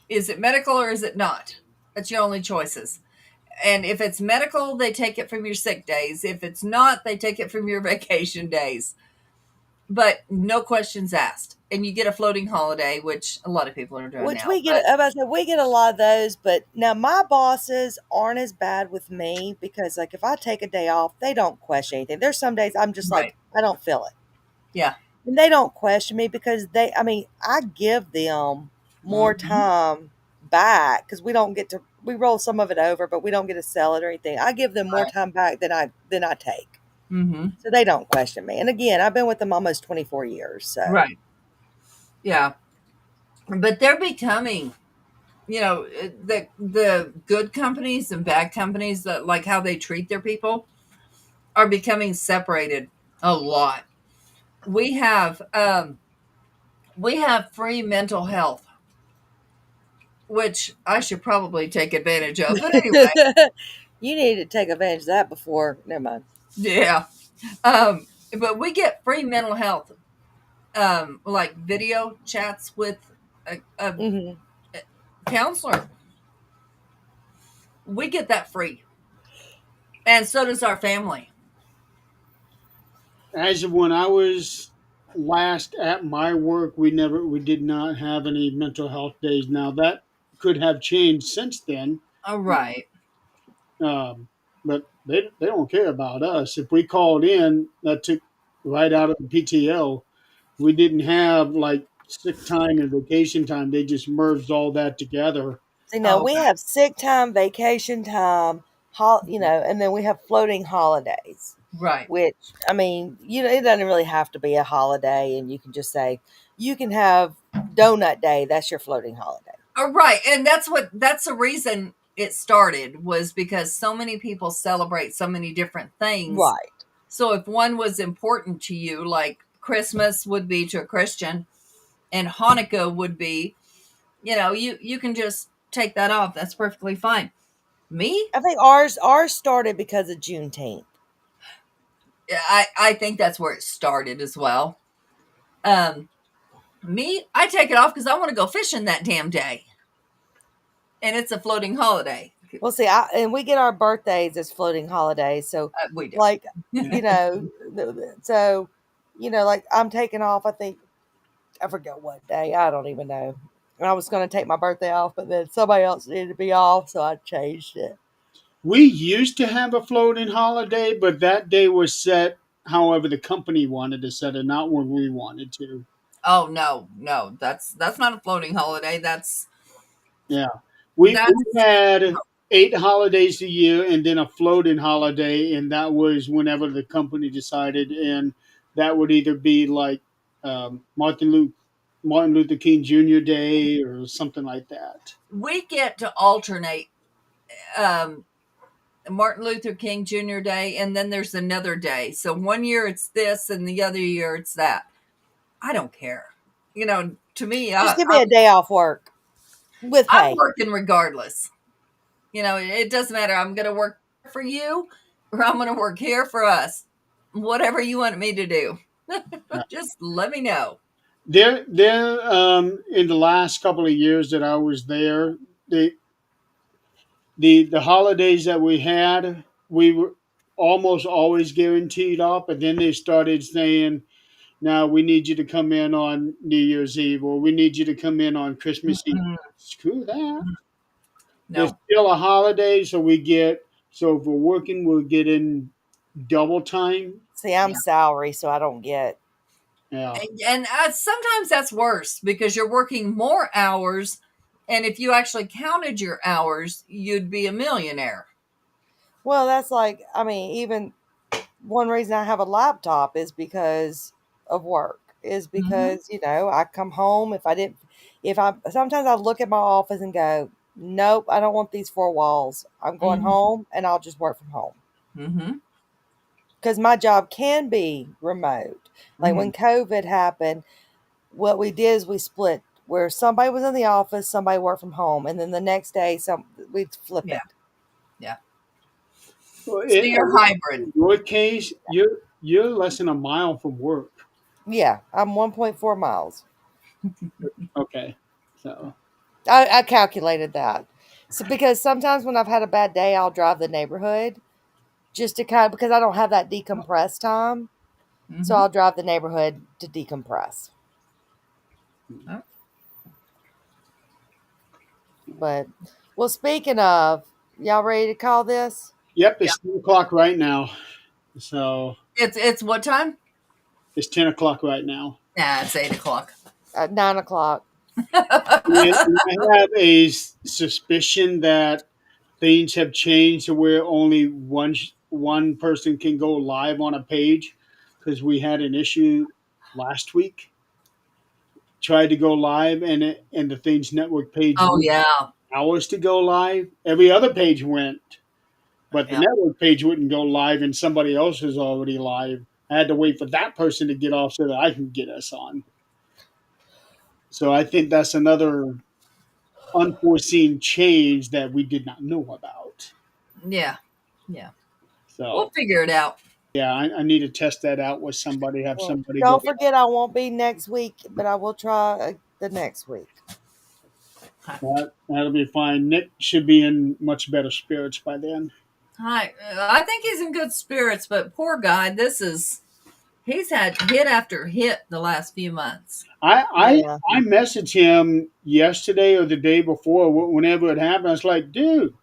is it medical or is it not? That's your only choices. And if it's medical, they take it from your sick days. If it's not, they take it from your vacation days. But no questions asked. And you get a floating holiday, which a lot of people are doing Which now. we get, we get a lot of those, but now my bosses aren't as bad with me because, like, if I take a day off, they don't question anything. There's some days I'm just Right. like, I don't feel it. Yeah. And they don't question me because I give them more Mhm. time back because we roll some of it over, but we don't get to sell it or anything. I give them more Right. time back than I take. Mm-hmm. So they don't question me. And again, I've been with them almost 24 years. So Right. Yeah. But they're becoming, the good companies and bad companies, that like how they treat their people, are becoming separated a lot. We have free mental health, which I should probably take advantage of. But anyway, you need to take advantage of that before. Never mind. yeah. But we get free mental health, like video chats with a Hmm. counselor. We get that free, and so does our family. As of when I was last at my work, we did not have any mental health days. Now that could have changed since then, All right. but they don't care about us. If we called in, that took right out of the PTO. We didn't have like sick time and vacation time. They just merged all that together. So, Oh, we okay. have sick time, vacation time, and then we have floating holidays, Right. which, I mean, it doesn't really have to be a holiday. And you can just say, you can have donut day. That's your floating holiday. All right. And that's the reason it started, was because so many people celebrate so many different things. Right. So if one was important to you, like Christmas would be to a Christian, and Hanukkah would be, you can just take that off. That's perfectly fine. Me, I think ours started because of Juneteenth. I think that's where it started as well. Me, I take it off because I want to go fishing that damn day, and it's a floating holiday. Well, see, and we get our birthdays as floating holidays. So, We do. like, so, like I'm taking off, I think, I forget what day. I don't even know. And I was going to take my birthday off, but then somebody else needed to be off, so I changed it. We used to have a floating holiday, but that day was set however the company wanted to set it, not when we wanted to. Oh no, that's not a floating holiday. Yeah. We That's had 8 holidays a year and then a floating holiday, and that was whenever the company decided. And that would either be like Martin Luther King Jr. Day or something like that. we get to alternate um, Martin Luther King Jr. Day, and then there's another day. So one year it's this, and the other year it's that. I don't care. To me, Just give me a day off work with I'm pay. working regardless. It doesn't matter. I'm going to work for you, or I'm going to work here for us. Whatever you want me to do, just let me know. There, in the last couple of years that I was there, they the holidays that we had, we were almost always guaranteed off, but then they started saying, "Now we need you to come in on New Year's Eve, or we need you to come in on Christmas Eve." Mm, Screw that. There's no. still a holiday, so if we're working, we'll get in double time. See, I'm salary, so I don't get. Yeah. And sometimes that's worse because you're working more hours. And if you actually counted your hours, you'd be a millionaire. Well, that's like, I mean, even one reason I have a laptop is because of work, is because, I come home. Sometimes I look at my office and go, nope, I don't want these four walls. I'm going Mhm. home and I'll just work from home. Mm-hmm. Because my job can be remote. Like when COVID happened, what we did is we split where somebody was in the office, somebody worked from home, and then the next day we'd flip Yeah. it. Yeah. Well, So you're hybrid. in your case, you're less than a mile from work. Yeah, I'm 1.4 miles. Okay, so I calculated that. So because sometimes when I've had a bad day, I'll drive the neighborhood just to because I don't have that decompress time. So Mhm. I'll drive the neighborhood to decompress. Oh. But well, speaking of, y'all ready to call this? yep, it's 10 o'clock right now. So It's what time? it's 10 o'clock right now. Yeah, it's 8 o'clock. At 9 o'clock. And I have a suspicion that things have changed to where only one person can go live on a page, because we had an issue last week. Tried to go live, and the Things Network page Oh went yeah. hours to go live. Every other page went, but the Yeah. network page wouldn't go live, and somebody else was already live. I had to wait for that person to get off so that I can get us on. So I think that's another unforeseen change that we did not know about. Yeah. Yeah. We'll So figure it out. yeah, I need to test that out with somebody. Have Well, somebody go. don't forget I won't be next week, but I will try the next week. That'll be fine. Nick should be in much better spirits by then. Hi. I think he's in good spirits, but poor guy, he's had hit after hit the last few months. Yeah. I messaged him yesterday or the day before, whenever it happened. I was like, dude,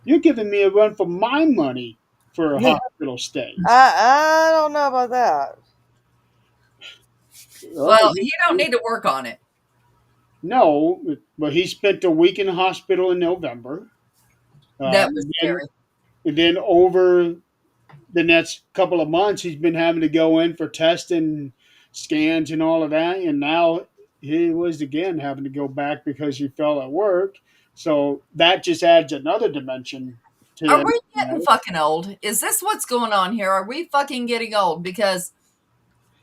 you're giving me a run for my money for a hospital stay. I don't know about that. Well, you don't need to work on it. No, but he spent a week in the hospital in November. That was And then, scary. and then over the next couple of months, he's been having to go in for testing, scans, and all of that. And now he was again having to go back because he fell at work. So that just adds another dimension to Are that. we getting fucking old? Is this what's going on here? Are we fucking getting old? Because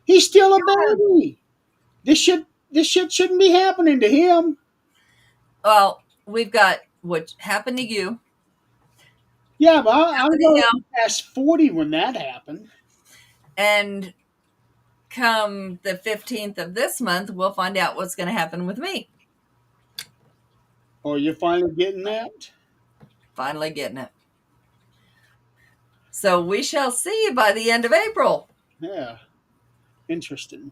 He's still a baby. This shit shouldn't be happening to him. well, we've got what happened to you. Yeah, but I'm Happened to going him. past 40 when that happened. And come the 15th of this month, we'll find out what's going to happen with me. Oh, you're finally getting that? Finally getting it. So we shall see by the end of April. Yeah. Interesting.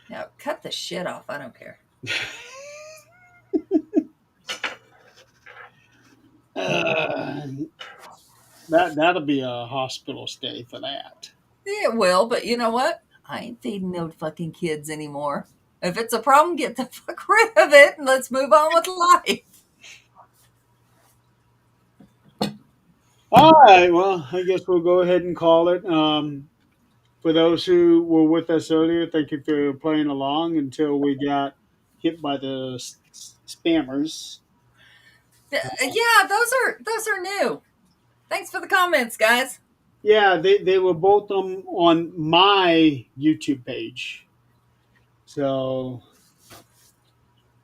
Now, cut the shit off. I don't care. That'll be a hospital stay for that. It will, but you know what? I ain't feeding no fucking kids anymore. If it's a problem, get the fuck rid of it and let's move on with life. All right. Well, I guess we'll go ahead and call it. For those who were with us earlier, thank you for playing along until we got hit by the spammers. Yeah, those are new. Thanks for the comments, guys. Yeah, they were both on my YouTube page. So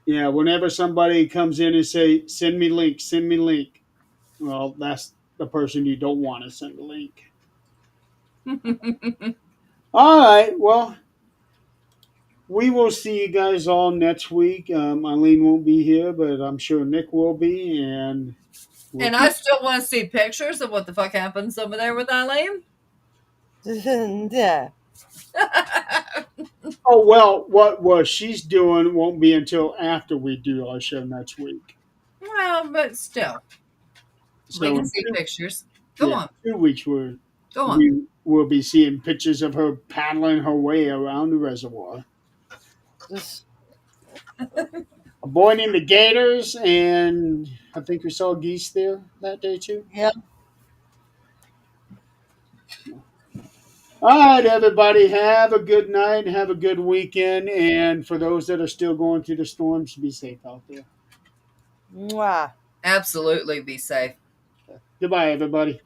yeah, whenever somebody comes in and say, send me link, well, that's the person you don't want to send a link. All right, well, we will see you guys all next week. Eileen won't be here, but I'm sure Nick will be, and And I still want to see pictures of what the fuck happens over there with Eileen. Yeah. Oh well, what she's doing won't be until after we do our show next week. Well, but still, we So can in see two, pictures. Go yeah, on. 2 weeks Go on. we will be seeing pictures of her paddling her way around the reservoir, avoiding the gators, and I think we saw geese there that day too. Yep. All right, everybody, have a good night, have a good weekend, and for those that are still going through the storms, be safe out there. Mwah. Absolutely be safe. Goodbye, everybody.